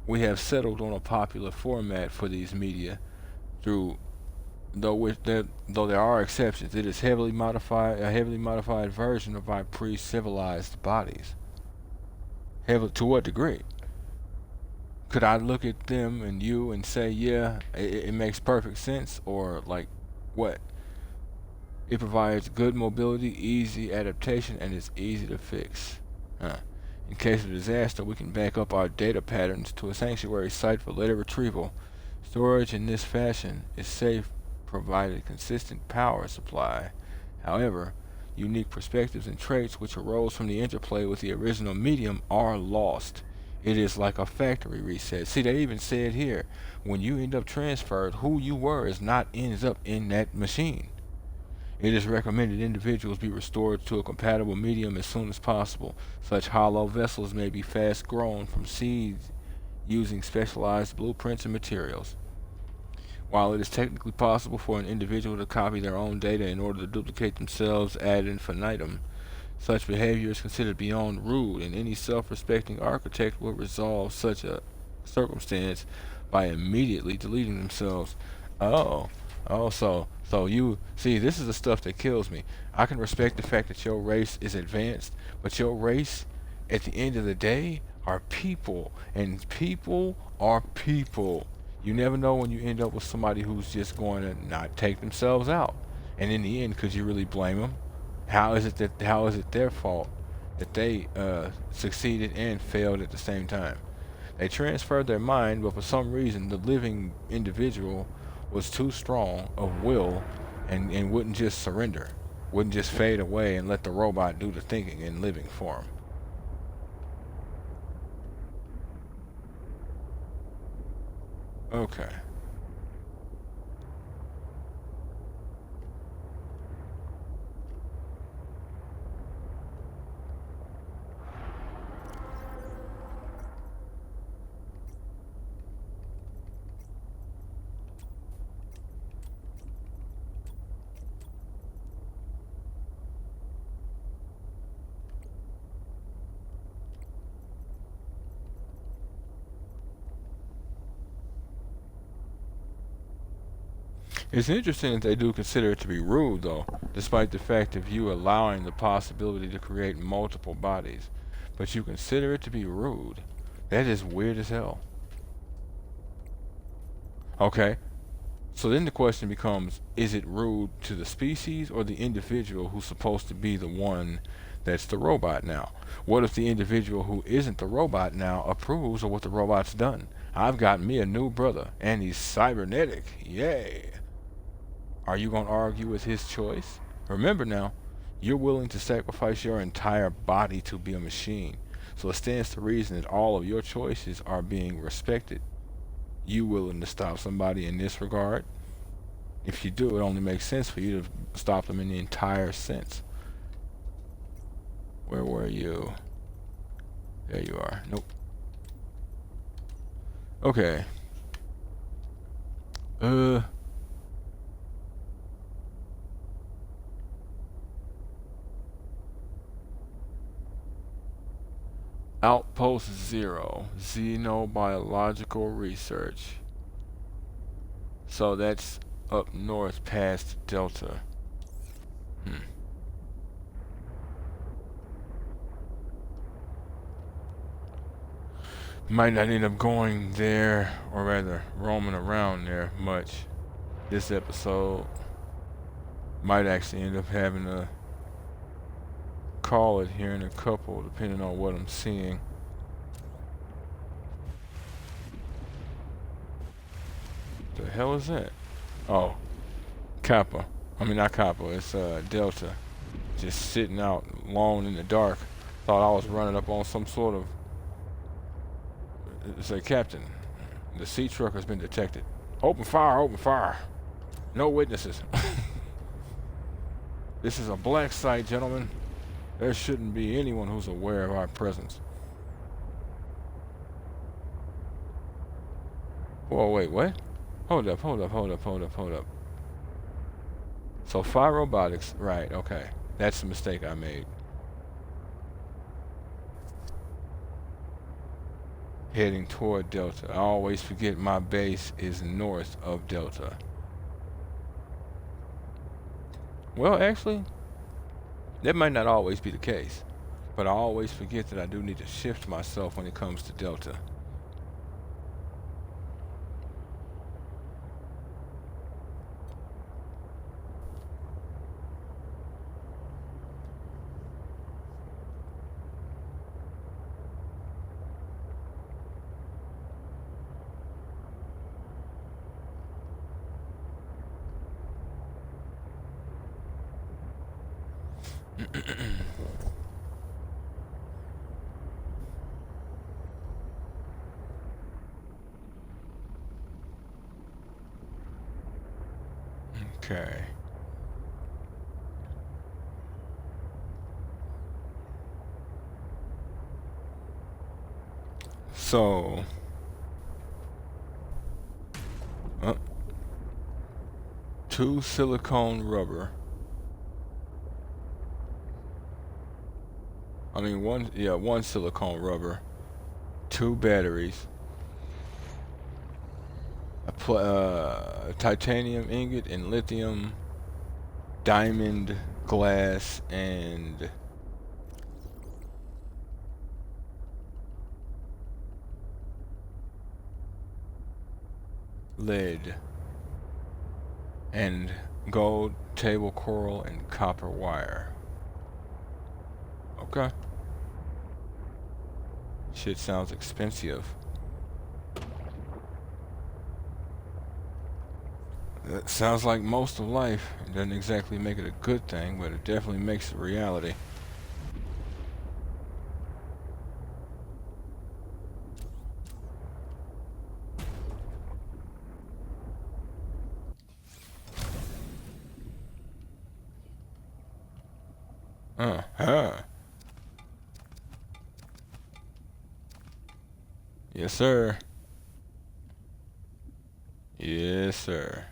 We have settled on a popular format for these media, through though there are exceptions. It is a heavily modified version of our pre-civilized bodies. Heavily, to what degree? Could I look at them and you and say, yeah, it makes perfect sense, or like, what? It provides good mobility, easy adaptation, and is easy to fix. In case of disaster, we can back up our data patterns to a sanctuary site for later retrieval. Storage in this fashion is safe, provided consistent power supply. However, unique perspectives and traits which arose from the interplay with the original medium are lost. It is like a factory reset. See, they even said here, when you end up transferred, who you were is not ends up in that machine. It is recommended individuals be restored to a compatible medium as soon as possible. Such hollow vessels may be fast grown from seeds using specialized blueprints and materials. While it is technically possible for an individual to copy their own data in order to duplicate themselves ad infinitum, such behavior is considered beyond rude, and any self-respecting architect will resolve such a circumstance by immediately deleting themselves. Oh, so you see, this is the stuff that kills me. I can respect the fact that your race is advanced, but your race, at the end of the day, are people, and people are people. You never know when you end up with somebody who's just going to not take themselves out, and in the end, could you really blame them? How is it their fault that they succeeded and failed at the same time? They transferred their mind, but for some reason the living individual was too strong of will, and wouldn't just surrender, wouldn't just fade away and let the robot do the thinking and living for him. Okay. It's interesting that they do consider it to be rude, though, despite the fact of you allowing the possibility to create multiple bodies. But you consider it to be rude. That is weird as hell. Okay, so then the question becomes, is it rude to the species or the individual who's supposed to be the one that's the robot now? What if the individual who isn't the robot now approves of what the robot's done? I've got me a new brother, and he's cybernetic. Yay! Are you going to argue with his choice? Remember now, you're willing to sacrifice your entire body to be a machine. So it stands to reason that all of your choices are being respected. You willing to stop somebody in this regard? If you do, it only makes sense for you to stop them in the entire sense. Where were you? There you are. Nope. Okay. Outpost 0, Xenobiological Research. So that's up north past Delta. Might not end up going there, or rather roaming around there much this episode. Might actually end up having to call it here in a couple, depending on what I'm seeing. The hell is that? Oh, Kappa. I mean, not Kappa, it's Delta. Just sitting out alone in the dark. Thought I was running up on some sort of... Say, Captain, the sea truck has been detected. Open fire, open fire. No witnesses. This is a black site, gentlemen. There shouldn't be anyone who's aware of our presence. Whoa, wait, what? Hold up, hold up, hold up, hold up, hold up. So, fire robotics, right, okay. That's the mistake I made. Heading toward Delta. I always forget my base is north of Delta. Well, actually, that might not always be the case. But I always forget that I do need to shift myself when it comes to Delta. Okay. So, two silicone rubber. I mean, one silicone rubber, two batteries, a titanium ingot and lithium, diamond glass, and lead, and gold, table coral, and copper wire. Okay. Shit sounds expensive. That sounds like most of life. It doesn't exactly make it a good thing, but it definitely makes it a reality. Uh-huh. Yes, sir. Yes, sir.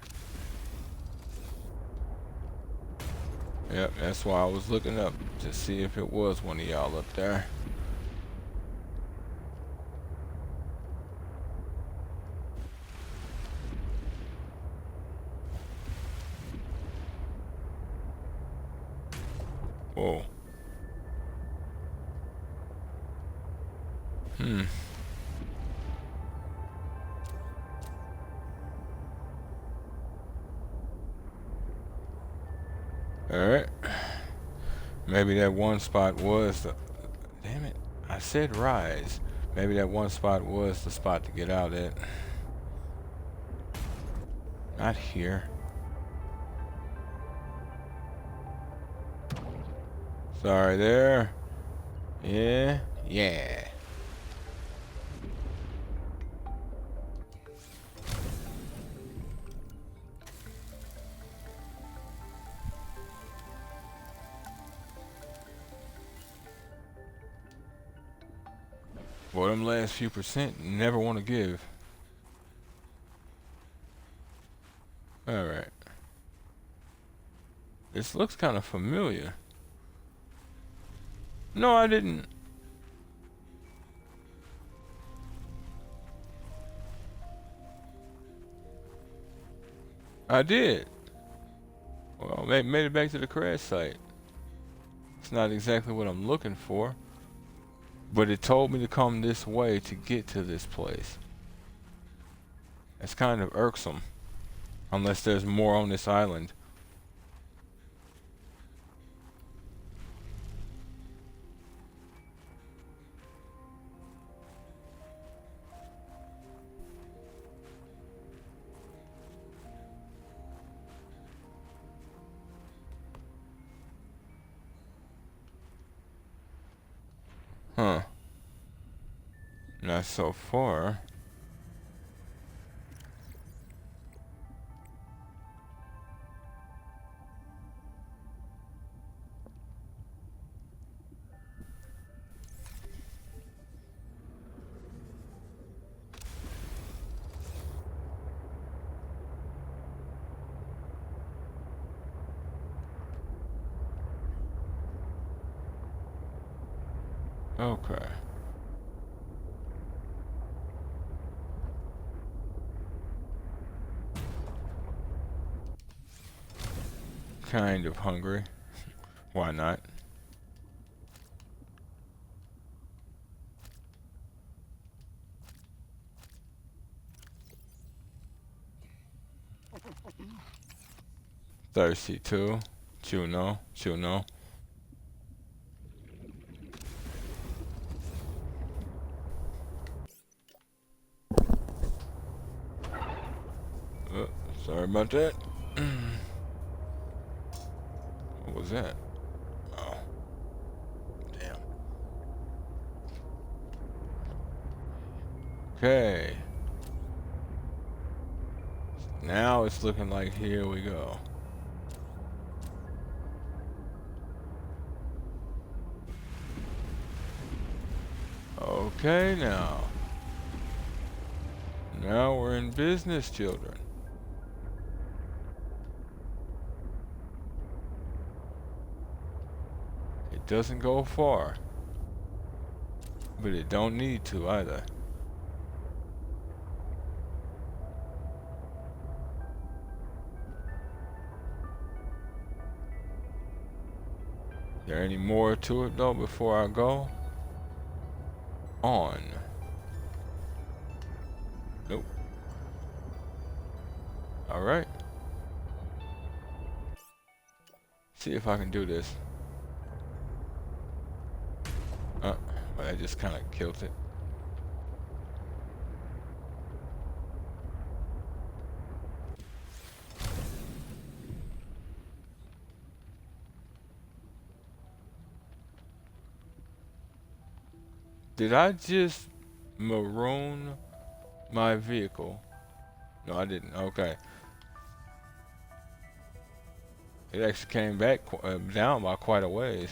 Yep, that's why I was looking up to see if it was one of y'all up there. Whoa. Alright. Maybe that one spot was the... Damn it. I said rise. Maybe that one spot was the spot to get out at. Not here. Sorry there. Yeah. Yeah. Well, them last few percent never want to give. Alright. This looks kind of familiar. No, I didn't. I did. Well, made it back to the crash site. It's not exactly what I'm looking for. But it told me to come this way to get to this place. It's kind of irksome. Unless there's more on this island. Huh. Not so far. Okay. Kind of hungry. Why not? Thirsty too. Chuno. Chuno. Sorry about that. What was that? Oh. Damn. Okay. Now it's looking like here we go. Okay, now. Now we're in business, children. It doesn't go far. But it don't need to either. There any more to it though before I go? On. Nope. Alright. See if I can do this. Well, I just kinda killed it. Did I just maroon my vehicle? No, I didn't. Okay. It actually came back down by quite a ways.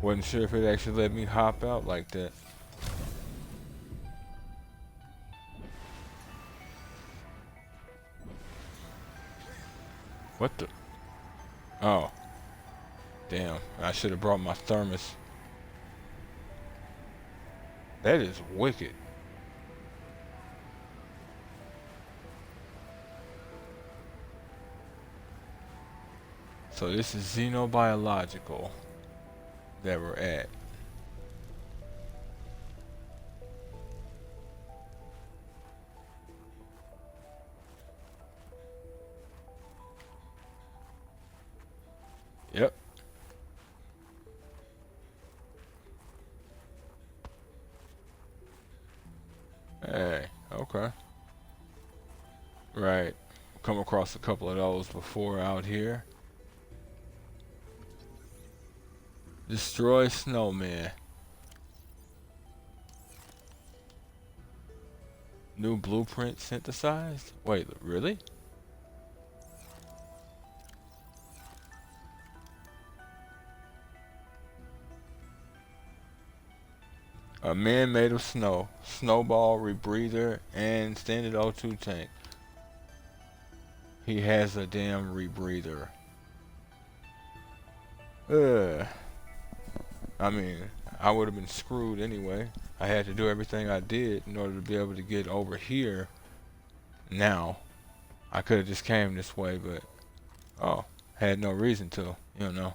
Wasn't sure if it actually let me hop out like that. What the? Oh. Damn. I should have brought my thermos. That is wicked. So this is xenobiological that we're at. Yep. Hey, okay. Right. Come across a couple of those before out here. Destroy snowman. New blueprint synthesized? Wait, really? A man made of snow, snowball, rebreather, and standard O2 tank. He has a damn rebreather. I mean, I would have been screwed anyway. I had to do everything I did in order to be able to get over here. Now, I could have just came this way, but had no reason to, you know.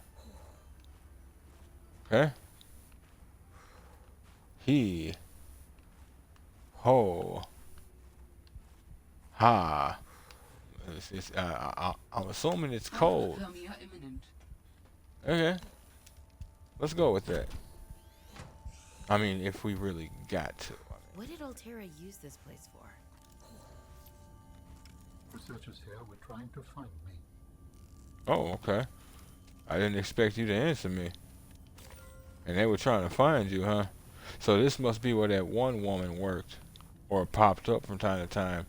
Okay. He. Ho. Ha. I'm assuming it's cold. Hypothermia imminent. Okay. Let's go with that. I mean, if we really got to. What did Altera use this place for? Researchers here were trying to find me. Oh, okay. I didn't expect you to answer me. And they were trying to find you, huh? So this must be where that one woman worked, or popped up from time to time.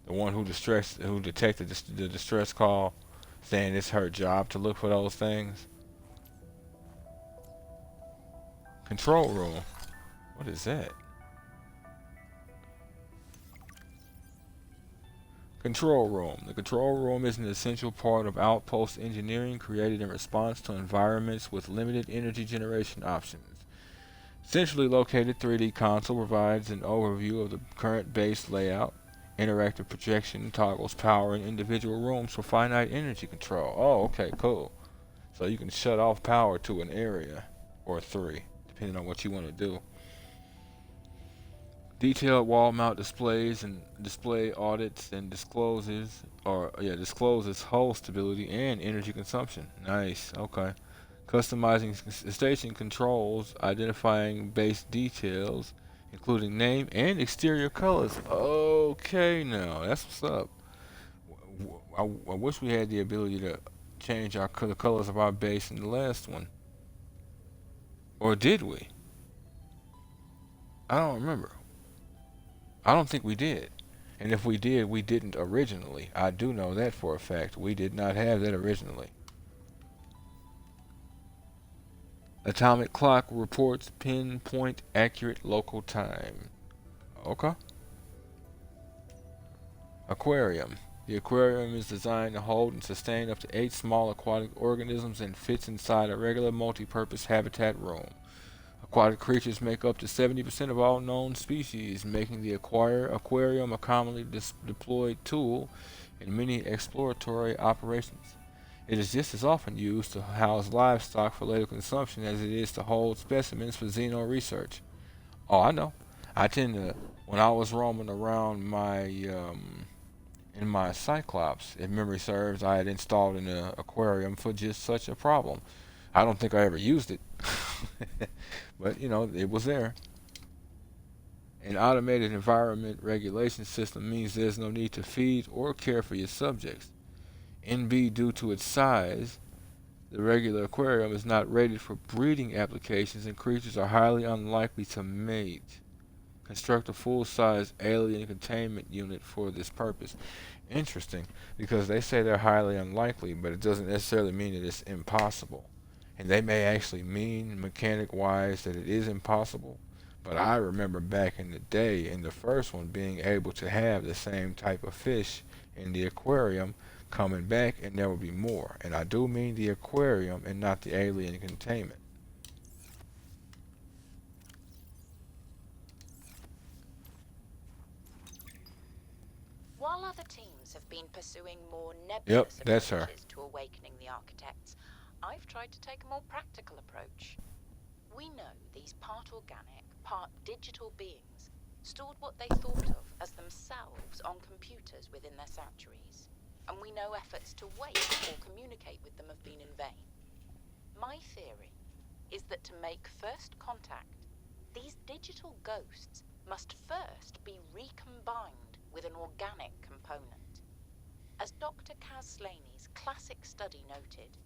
The one who detected the distress call, saying it's her job to look for those things. Control room. What is that? Control room. The control room is an essential part of outpost engineering created in response to environments with limited energy generation options. Centrally located 3D console provides an overview of the current base layout. Interactive projection toggles power in individual rooms for finite energy control. Oh, okay, cool. So you can shut off power to an area, or three, depending on what you want to do. Detailed wall mount displays and display audits and discloses hull stability and energy consumption. Nice. Okay. Customizing station controls, identifying base details, including name and exterior colors. Okay, now that's what's up. I wish we had the ability to change the colors of our base in the last one, or did we? I don't remember. I don't think we did. And if we did, we didn't originally. I do know that for a fact. We did not have that originally. Atomic clock reports pinpoint accurate local time. Okay. Aquarium. The aquarium is designed to hold and sustain up to 8 small aquatic organisms and fits inside a regular multi-purpose habitat room. Aquatic creatures make up to 70% of all known species, making the aquarium a commonly deployed tool in many exploratory operations. It is just as often used to house livestock for later consumption as it is to hold specimens for xeno research. Oh, I know. I tend to, when I was roaming around in my Cyclops, if memory serves, I had installed an aquarium for just such a problem. I don't think I ever used it, but it was there. An automated environment regulation system means there's no need to feed or care for your subjects. NB, due to its size, the regular aquarium is not rated for breeding applications and creatures are highly unlikely to mate. Construct a full-size alien containment unit for this purpose. Interesting, because they say they're highly unlikely, but it doesn't necessarily mean that it's impossible. And they may actually mean mechanic-wise that it is impossible. But I remember back in the day, in the first one, being able to have the same type of fish in the aquarium coming back, and there will be more. And I do mean the aquarium and not the alien containment. While other teams have been pursuing more Yep, nebulous that's her. approaches to awakening the architects, I've tried to take a more practical approach. We know these part organic, part digital beings stored what they thought of as themselves on computers within their sanctuaries, and we know efforts to wake or communicate with them have been in vain. My theory is that to make first contact, these digital ghosts must first be recombined with an organic component. As Dr. Kaz Slaney's classic study noted,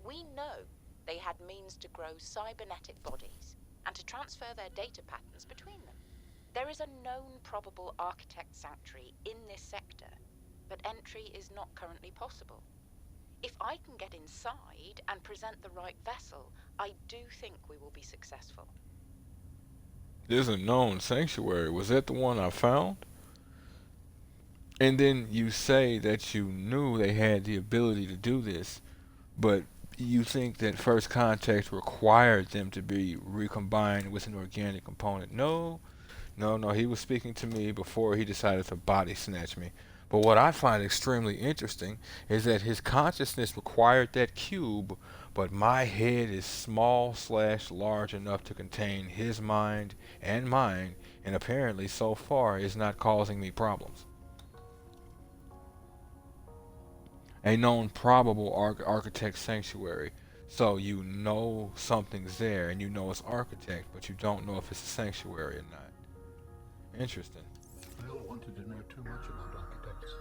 we know they had means to grow cybernetic bodies and to transfer their data patterns between them. There is a known probable architect sanctuary in this sector, but entry is not currently possible. If I can get inside and present the right vessel, I do think we will be successful. There's a known sanctuary. Was that the one I found? And then you say that you knew they had the ability to do this, but you think that first contact required them to be recombined with an organic component. No, no, no. He was speaking to me before he decided to body snatch me. But what I find extremely interesting is that his consciousness required that cube, but my head is small/large enough to contain his mind and mine, and apparently so far is not causing me problems. A known probable architect sanctuary. So you know something's there and you know it's architect, but you don't know if it's a sanctuary or not. Interesting. Bill wanted to know too much about architects.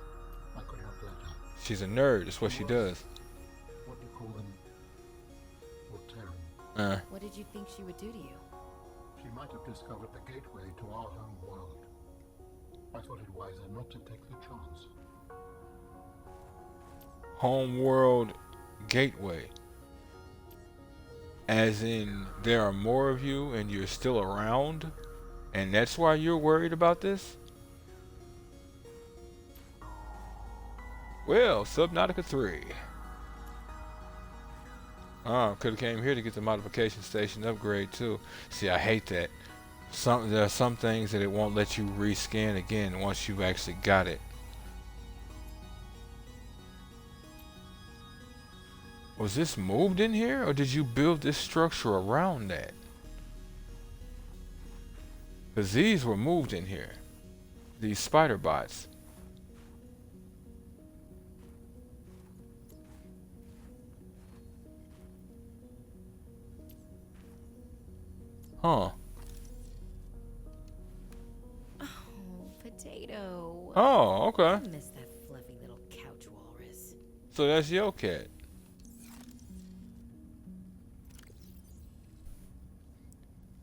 I could not let her. She's a nerd, that's what she does. What do you call them? What did you think she would do to you? She might have discovered the gateway to our home world. I thought it wiser not to take the chance. Homeworld gateway. As in, there are more of you and you're still around? And that's why you're worried about this? Well, Subnautica 3. Could have came here to get the modification station upgrade too. See, I hate that. There are some things that it won't let you rescan again once you've actually got it. Was this moved in here, or did you build this structure around that? Because these were moved in here. These spider bots. Huh. Oh, Potato. Oh, I okay. miss that fluffy little couch walrus. So that's your cat.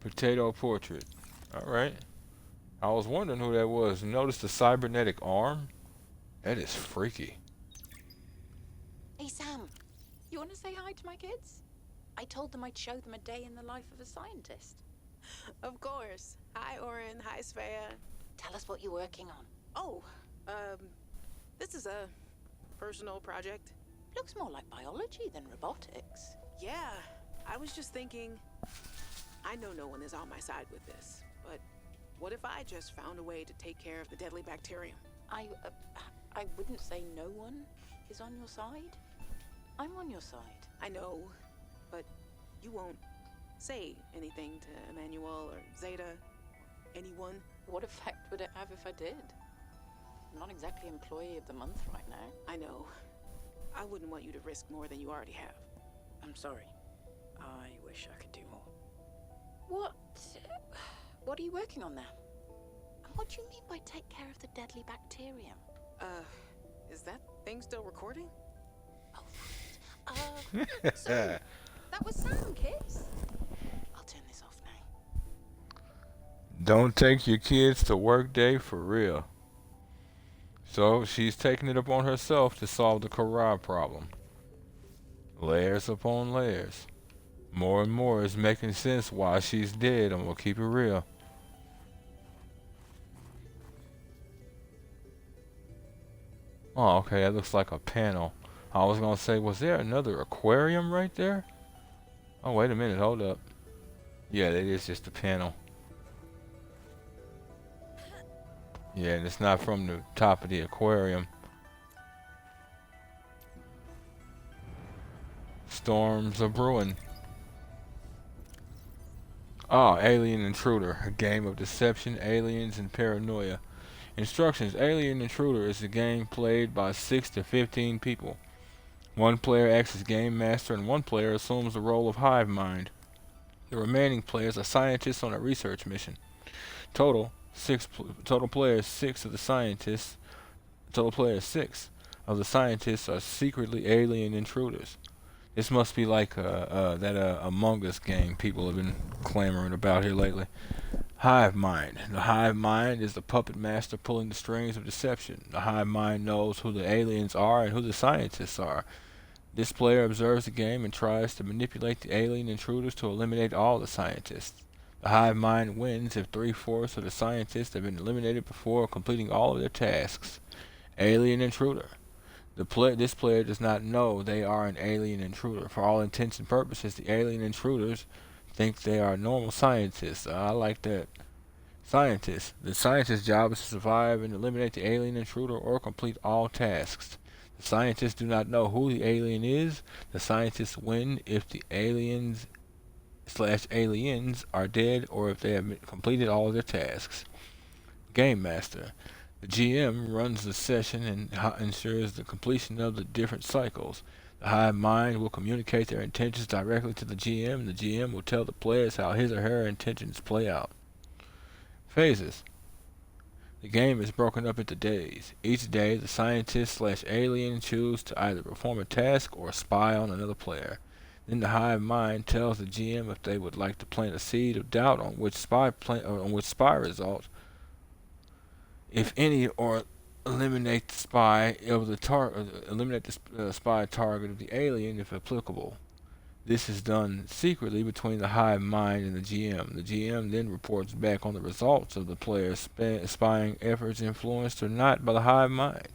Potato portrait. Alright. I was wondering who that was. Notice the cybernetic arm? That is freaky. Hey, Sam, you want to say hi to my kids? I told them I'd show them a day in the life of a scientist. Of course. Hi, Oren. Hi, Svea. Tell us what you're working on. Oh, this is a personal project. Looks more like biology than robotics. Yeah, I was just thinking, I know no one is on my side with this, but what if I just found a way to take care of the deadly bacterium? I wouldn't say no one is on your side. I'm on your side. I know, but you won't say anything to Emmanuel or Zeta, anyone. What effect would it have if I did? I'm not exactly employee of the month right now. I know. I wouldn't want you to risk more than you already have. I'm sorry. I wish I could do more. What are you working on now? And what do you mean by take care of the deadly bacterium? Is that thing still recording? Oh, so that was Sam, kids. I'll turn this off now. Don't take your kids to work day for real. So she's taking it upon herself to solve the Corral problem. Layers upon layers. More and more is making sense why she's dead, and we'll keep it real. Oh, okay, that looks like a panel. I was gonna say, was there another aquarium right there? Oh, wait a minute, hold up. Yeah, that is just a panel. Yeah, and it's not from the top of the aquarium. Storms are brewing. Ah, Alien Intruder, a game of deception, aliens, and paranoia. Instructions: Alien Intruder is a game played by 6 to 15 people. One player acts as game master and one player assumes the role of hive mind. The remaining players are scientists on a research mission. Total players 6 of the scientists. Total players 6 of the scientists are secretly alien intruders. This must be like that Among Us game people have been clamoring about here lately. Hive mind. The hive mind is the puppet master pulling the strings of deception. The hive mind knows who the aliens are and who the scientists are. This player observes the game and tries to manipulate the alien intruders to eliminate all the scientists. The hive mind wins if 3/4 of the scientists have been eliminated before completing all of their tasks. Alien intruder. This player does not know they are an alien intruder. For all intents and purposes, the alien intruders think they are normal scientists. I like that. Scientists. The scientist's job is to survive and eliminate the alien intruder or complete all tasks. The scientists do not know who the alien is. The scientists win if the aliens are dead or if they have completed all of their tasks. Game Master. The GM runs the session and ensures the completion of the different cycles. The hive mind will communicate their intentions directly to the GM, and the GM will tell the players how his or her intentions play out. Phases. The game is broken up into days. Each day, the scientist/alien choose to either perform a task or spy on another player. Then the hive mind tells the GM if they would like to plant a seed of doubt on which spy results, if any, or eliminate the spy of the eliminate the spy target of the alien if applicable. This is done secretly between the hive mind and the GM. The GM then reports back on the results of the player's spying efforts, influenced or not by the hive mind.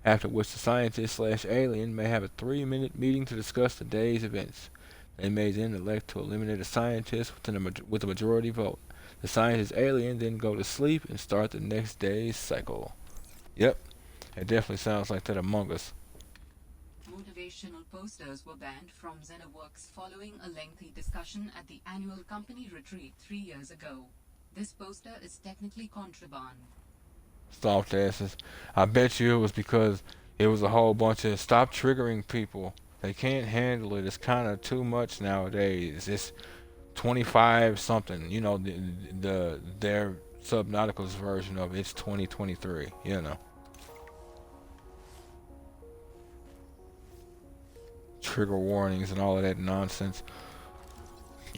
After which the scientist/alien may have a 3-minute meeting to discuss the day's events. They may then elect to eliminate a scientist with a majority vote. The scientist/alien then go to sleep and start the next day's cycle. Yep, it definitely sounds like that Among Us. Motivational posters were banned from ZenaWorks following a lengthy discussion at the annual company retreat 3 years ago. This poster is technically contraband. Soft asses. I bet you it was because it was a whole bunch of stop triggering people. They can't handle it. It's kind of too much nowadays. It's 25 something. You know, their Subnautica's version of it's 2023. You know. Trigger warnings and all of that nonsense.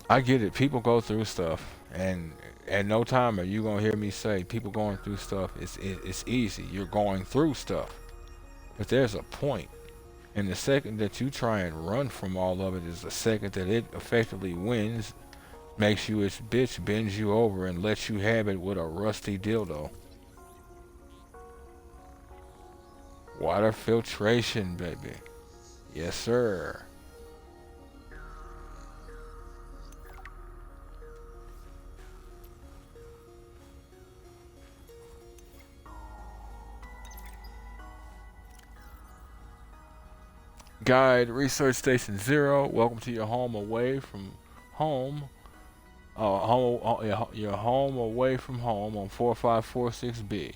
I get it. People go through stuff, and at no time are you gonna hear me say people going through stuff. It's easy. You're going through stuff, but there's a point. And the second that you try and run from all of it is the second that it effectively wins, makes you its bitch, bends you over, and lets you have it with a rusty dildo. Water filtration, baby. Yes, sir. Guide Research Station 0. Welcome to your home away from home. Your home away from home on 4546B.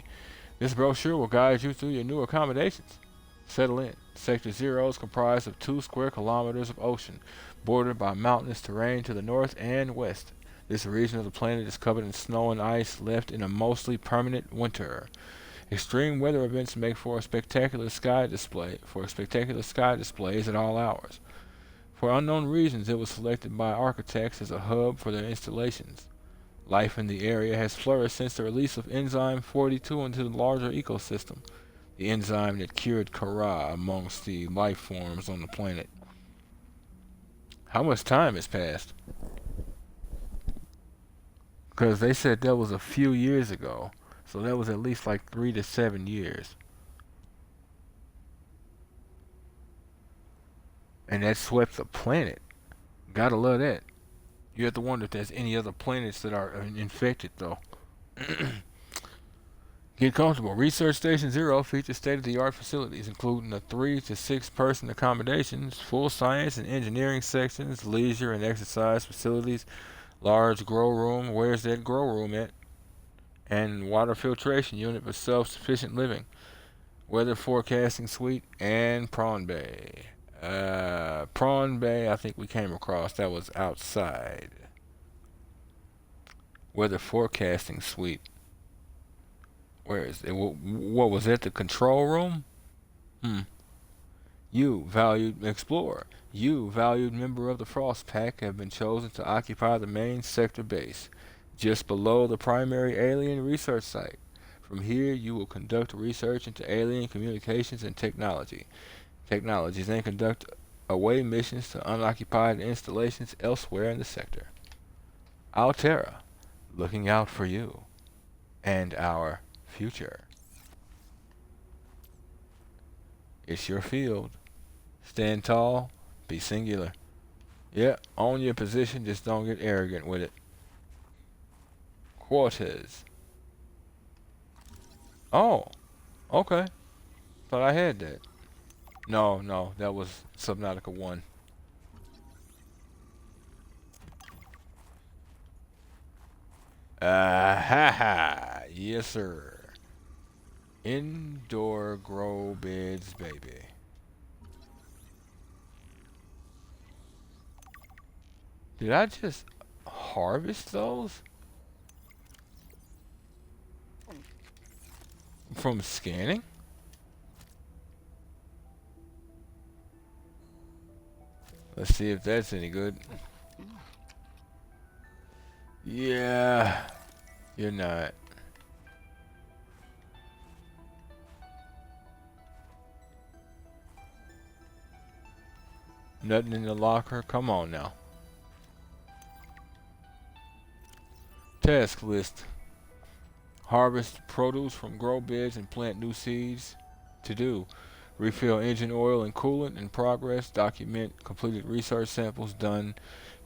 This brochure will guide you through your new accommodations. Settle in. Sector 0 is comprised of 2 square kilometers of ocean, bordered by mountainous terrain to the north and west. This region of the planet is covered in snow and ice, left in a mostly permanent winter. Extreme weather events make for a spectacular sky displays at all hours. For unknown reasons, it was selected by architects as a hub for their installations. Life in the area has flourished since the release of Enzyme 42 into the larger ecosystem, the enzyme that cured Kara amongst the life forms on the planet. How much time has passed? Because they said that was a few years ago, so that was at least like 3 to 7 years. And that swept the planet. Gotta love that. You have to wonder if there's any other planets that are infected, though. Get comfortable. Research Station 0 features state-of-the-art facilities, including a 3 to 6 person accommodations, full science and engineering sections, leisure and exercise facilities, large grow room. Where's that grow room at? And water filtration unit for self-sufficient living. Weather forecasting suite and prawn bay. Prawn bay, I think we came across. That was outside. Weather forecasting suite. Where is it? What was that? The control room? You, valued explorer. You, valued member of the Frost Pack, have been chosen to occupy the main sector base, just below the primary alien research site. From here, you will conduct research into alien communications and technologies, and conduct away missions to unoccupied installations elsewhere in the sector. Altera, looking out for you and our future. It's your field. Stand tall, be singular. Yeah, own your position, just don't get arrogant with it. Quarters. Oh, okay. Thought I had that. No, that was Subnautica 1. Ha. Yes, sir. Indoor grow beds, baby. Did I just harvest those? From scanning? Let's see if that's any good. Yeah, you're not. Nothing in the locker? Come on now. Task list. Harvest produce from grow beds and plant new seeds. To do. Refill engine oil and coolant in progress. Document completed research samples done.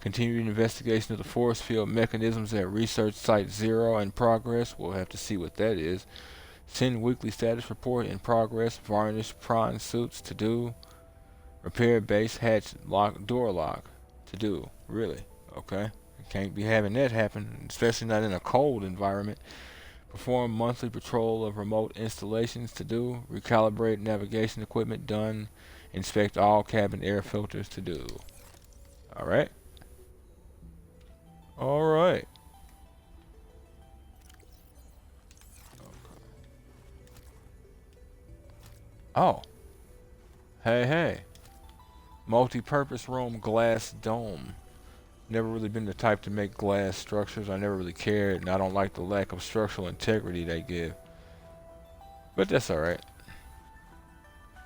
Continued investigation of the force field mechanisms at research site 0 in progress. We'll have to see what that is. Send weekly status report in progress. Varnish prawn suits to do. Repair base hatch lock door lock to do. Really? Okay. Can't be having that happen, especially not in a cold environment. Perform monthly patrol of remote installations to do. Recalibrate navigation equipment done. Inspect all cabin air filters to do. Alright. Alright. Oh. Hey, hey. Multi-purpose room glass dome. Never really been the type to make glass structures. I never really cared, and I don't like the lack of structural integrity they give. But that's alright.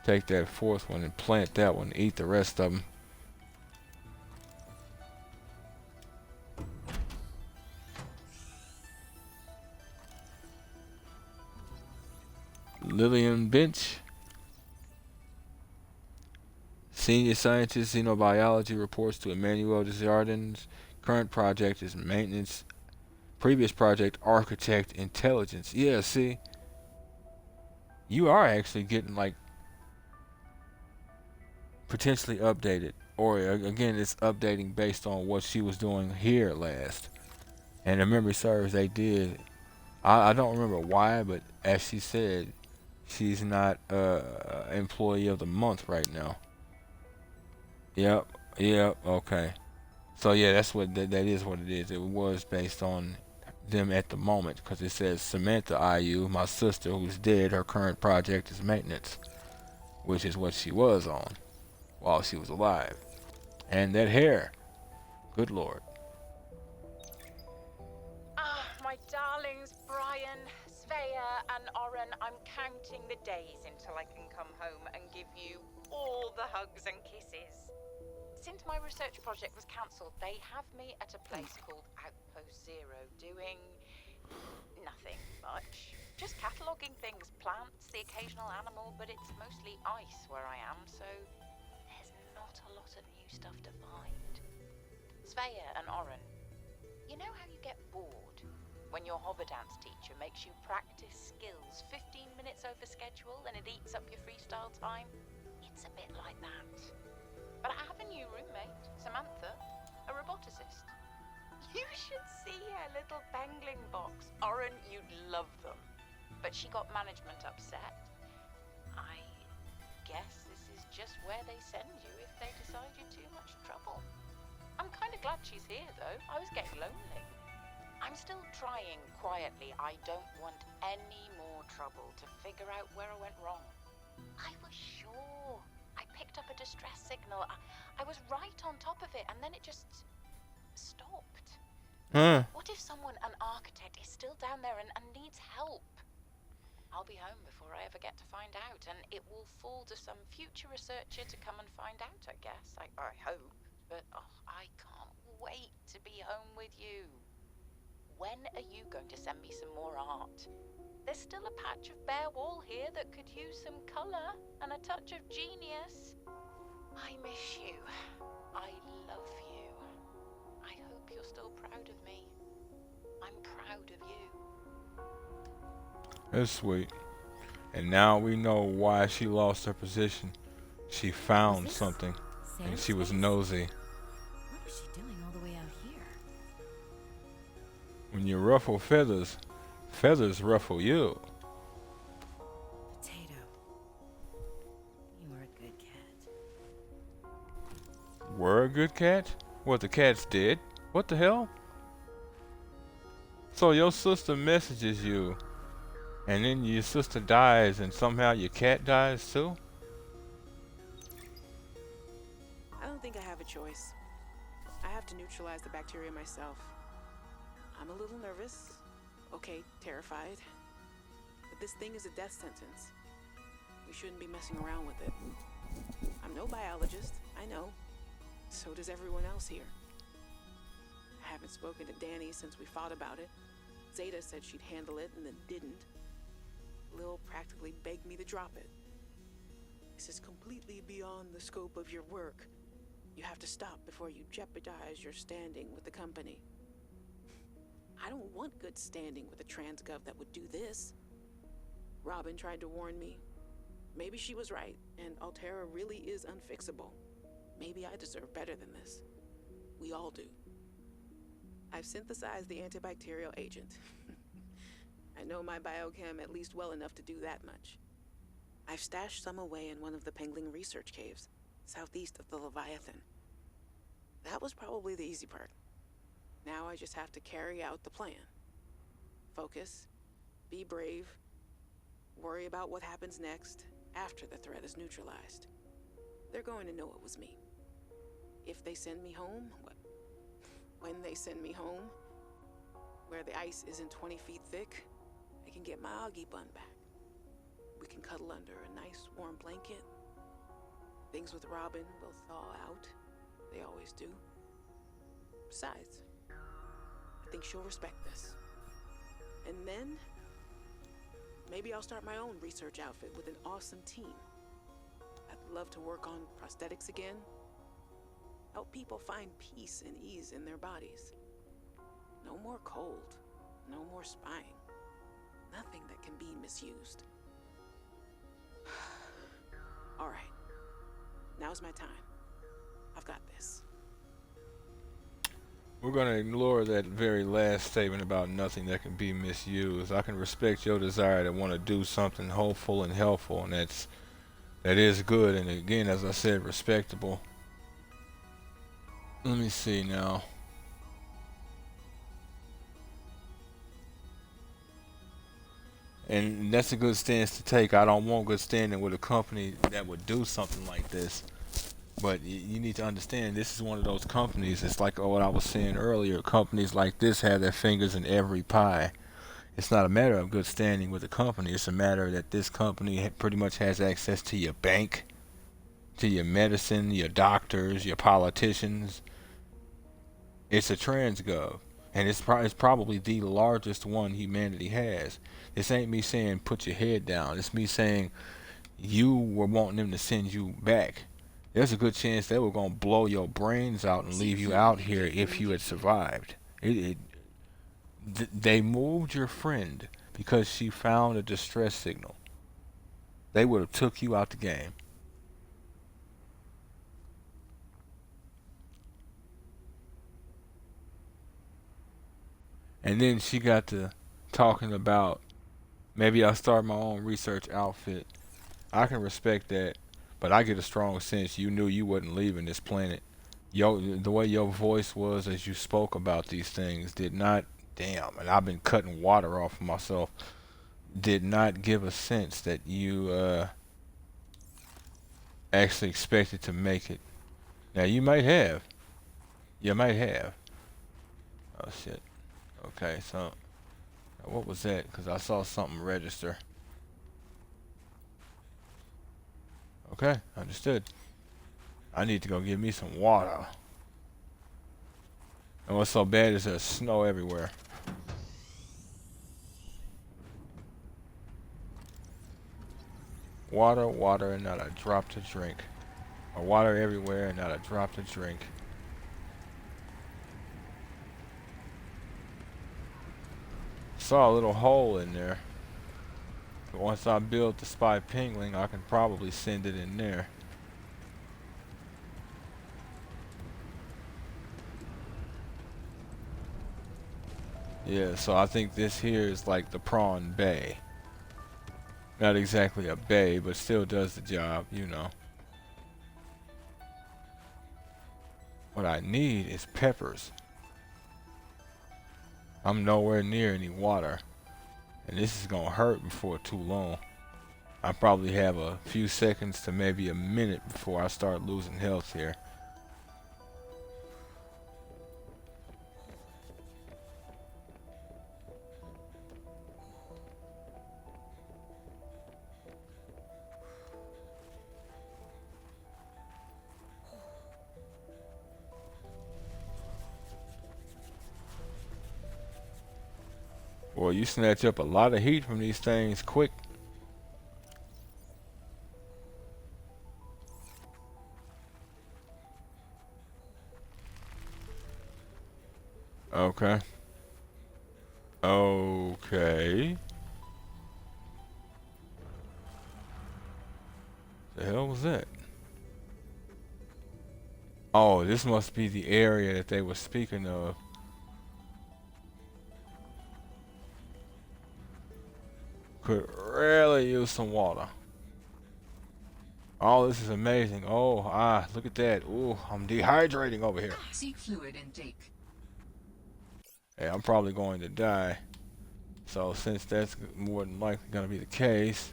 Take that fourth one and plant that one. Eat the rest of them. Lillian Bench. Senior scientist, xenobiology, reports to Emmanuel Desjardins. Current project is maintenance. Previous project, architect intelligence. Yeah, see, you are actually getting like potentially updated, or again, it's updating based on what she was doing here last. And if memory serves, they did. I don't remember why, but as she said, she's not employee of the month right now. Yep, yep, okay. So yeah, that's what that is what it is. It was based on them at the moment, because it says Samantha IU, my sister who's dead, her current project is maintenance, which is what she was on while she was alive. And that hair, good lord. Ah, my darlings, Brian, Svea, and Oren, I'm counting the days until I can come home and give you all the hugs and kisses. Since my research project was cancelled, they have me at a place called Outpost Zero, doing nothing much. Just cataloguing things, plants, the occasional animal, but it's mostly ice where I am, so there's not a lot of new stuff to find. Svea and Oren, you know how you get bored when your hover dance teacher makes you practice skills 15 minutes over schedule and it eats up your freestyle time? It's a bit like that. But I have a new roommate, Samantha, a roboticist. You should see her little bangling box. Oren, you'd love them. But she got management upset. I guess this is just where they send you if they decide you're too much trouble. I'm kind of glad she's here, though. I was getting lonely. I'm still trying quietly. I don't want any more trouble to figure out where I went wrong. I was sure. I picked up a distress signal. I was right on top of it, and then it just stopped. Huh. What if someone, an architect, is still down there and needs help? I'll be home before I ever get to find out, and it will fall to some future researcher to come and find out, I guess. I hope. But I can't wait to be home with you. When are you going to send me some more art? There's still a patch of bare wall here that could use some colour and a touch of genius. I miss you. I love you. I hope you're still proud of me. I'm proud of you. That's sweet. And now we know why she lost her position. She found something, and she was nosy. What was she doing all the way out here? When you ruffle feathers, feathers ruffle you. Potato. You were a good cat. Were a good cat? What, the cat's dead? What the hell? So your sister messages you, and then your sister dies, and somehow your cat dies too? I don't don't think I have a choice. I have to neutralize the bacteria myself. I'm a little nervous. Okay, terrified. But this thing is a death sentence. We shouldn't be messing around with it. I'm no biologist, I know. So does everyone else here. I haven't spoken to Danny since we fought about it. Zeta said she'd handle it and then didn't. Lil practically begged me to drop it. This is completely beyond the scope of your work. You have to stop before you jeopardize your standing with the company. I don't want good standing with a transgov that would do this. Robin tried to warn me. Maybe she was right, and Altera really is unfixable. Maybe I deserve better than this. We all do. I've synthesized the antibacterial agent. I know my biochem at least well enough to do that much. I've stashed some away in one of the Pengling research caves, southeast of the Leviathan. That was probably the easy part. Now I just have to carry out the plan. Focus, be brave, worry about what happens next after the threat is neutralized. They're going to know it was me. If they send me home, when they send me home, where the ice isn't 20 feet thick, I can get my Augie bun back. We can cuddle under a nice warm blanket. Things with Robin will thaw out. They always do. Besides, I think she'll respect this. And then, maybe I'll start my own research outfit with an awesome team. I'd love to work on prosthetics again. Help people find peace and ease in their bodies. No more cold. No more spying. Nothing that can be misused. All right. Now's my time. I've got this. We're going to ignore that very last statement about nothing that can be misused. I can respect your desire to want to do something hopeful and helpful, and that is good, and again, as I said, respectable. Let me see now. And that's a good stance to take. I don't want good standing with a company that would do something like this. But you need to understand, this is one of those companies. It's like what I was saying earlier. Companies like this have their fingers in every pie. It's not a matter of good standing with the company. It's a matter that this company pretty much has access to your bank, to your medicine, your doctors, your politicians. It's a transgov. And it's probably the largest one humanity has. This ain't me saying put your head down. It's me saying you were wanting them to send you back. There's a good chance they were going to blow your brains out and leave you out here if you had survived. They moved your friend because she found a distress signal. They would have took you out the game. And then she got to talking about, maybe I'll start my own research outfit. I can respect that, but I get a strong sense you knew you wasn't leaving this planet. The way your voice was as you spoke about these things did not, damn, and I've been cutting water off of myself, did not give a sense that you actually expected to make it. Now you might have. You might have. Oh shit. Okay, so what was that? Because I saw something register. Okay, understood. I need to go get me some water. And what's so bad is there's snow everywhere. Water, water, and not a drop to drink. Or water everywhere and not a drop to drink. Saw a little hole in there. But once I build the spy pingling, I can probably send it in there. Yeah, so I think this here is like the prawn bay. Not exactly a bay, but still does the job, you know. What I need is peppers. I'm nowhere near any water. And this is gonna hurt before too long. I probably have a few seconds to maybe a minute before I start losing health here. Boy, you snatch up a lot of heat from these things quick. Okay. Okay. The hell was that? Oh, this must be the area that they were speaking of. Could really use some water. Oh, this is amazing. Oh, look at that. Ooh, I'm dehydrating over here. Seek fluid intake. Hey, I'm probably going to die. So since that's more than likely going to be the case.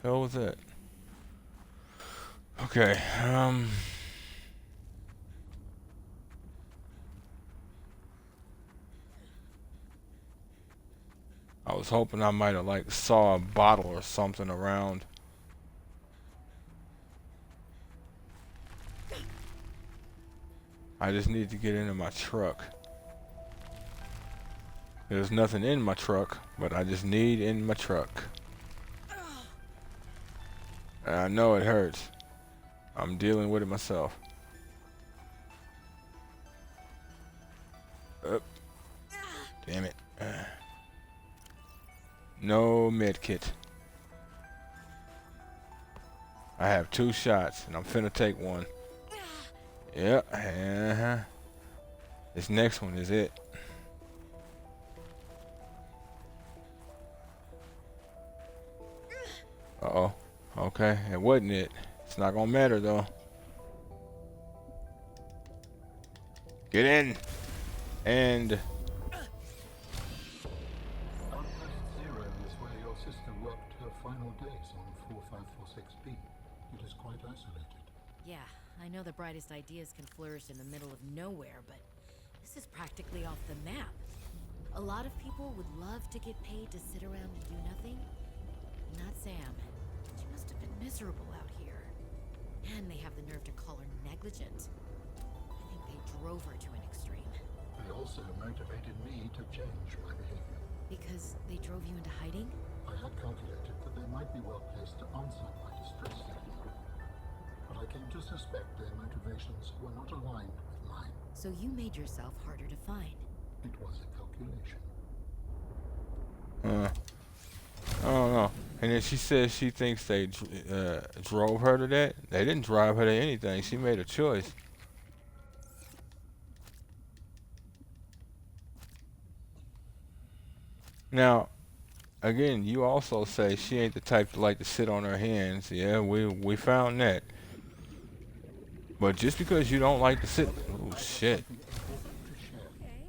The hell was that? Okay, I was hoping I might have like saw a bottle or something around. I just need to get into my truck. There's nothing in my truck, but I just need in my truck. I know it hurts. I'm dealing with it myself. Up. Damn it. No med kit. I have 2 shots, and I'm finna take one. Yep. This next one is it. Uh-oh. Okay, it wasn't it. It's not gonna matter though. Get in! And Outpost Zero is where your sister worked her final days on 4546B. It is quite isolated. Yeah, I know the brightest ideas can flourish in the middle of nowhere, but this is practically off the map. A lot of people would love to get paid to sit around and do nothing. Not Sam. She must have been miserable out here. And they have the nerve to call her negligent. I think they drove her to an extreme. They also motivated me to change my behavior. Because they drove you into hiding? I had calculated that they might be well placed to answer my distress signal. But I came to suspect their motivations were not aligned with mine. So you made yourself harder to find. It was a calculation. I don't know. And then she says she thinks they drove her to that. They didn't drive her to anything. She made a choice. Now, again, you also say she ain't the type to like to sit on her hands. Yeah, we found that. But just because you don't like to sit, oh shit.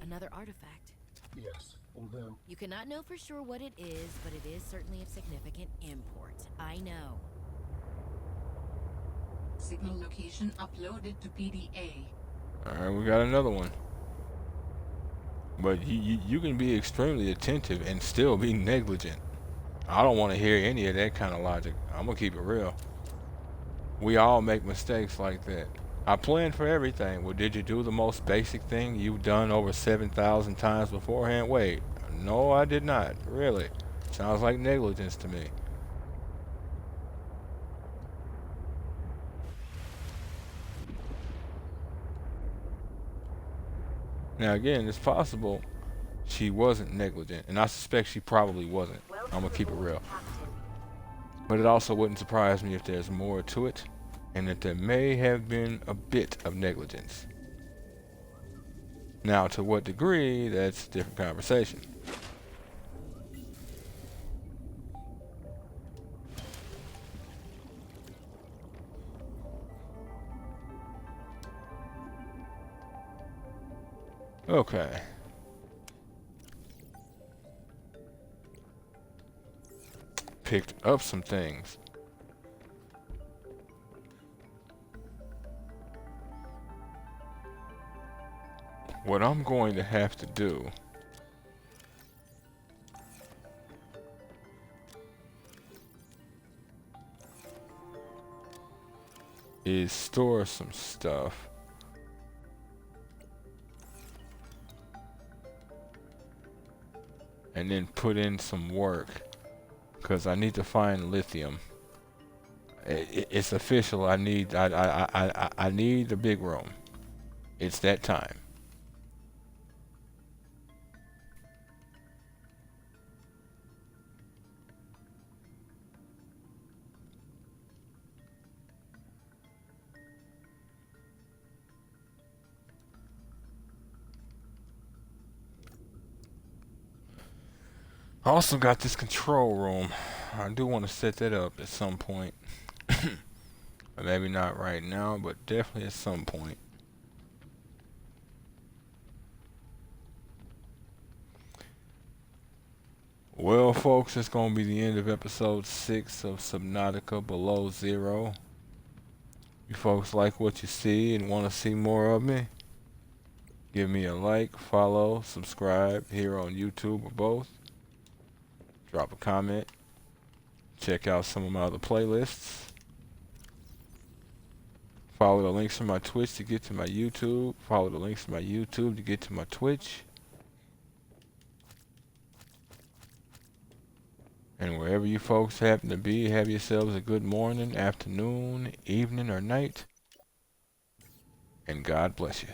Another artifact. Yes, although You cannot know for sure what it is, but it is certainly of significant import. I know. Signal location uploaded to PDA. Alright, we got another one. But you can be extremely attentive and still be negligent. I don't want to hear any of that kind of logic. I'm gonna keep it real. We all make mistakes like that. I planned for everything. Well, did you do the most basic thing you've done over 7,000 times beforehand? Wait, no, I did not. Really? Sounds like negligence to me. Now again, it's possible she wasn't negligent, and I suspect she probably wasn't. I'm gonna keep it real. But it also wouldn't surprise me if there's more to it, and that there may have been a bit of negligence. Now, to what degree, that's a different conversation. Okay. Picked up some things. What I'm going to have to do is store some stuff. and then put in some work, because I need to find lithium. It's official. I need a big room. It's that time. I also got this control room. I do want to set that up at some point. Maybe not right now, but definitely at some point. Well, folks, it's going to be the end of episode 6 of Subnautica Below Zero. You folks like what you see and want to see more of me? Give me a like, follow, subscribe here on YouTube or both. Drop a comment. Check out some of my other playlists. Follow the links to my Twitch to get to my YouTube. Follow the links to my YouTube to get to my Twitch. And wherever you folks happen to be, have yourselves a good morning, afternoon, evening, or night. And God bless you.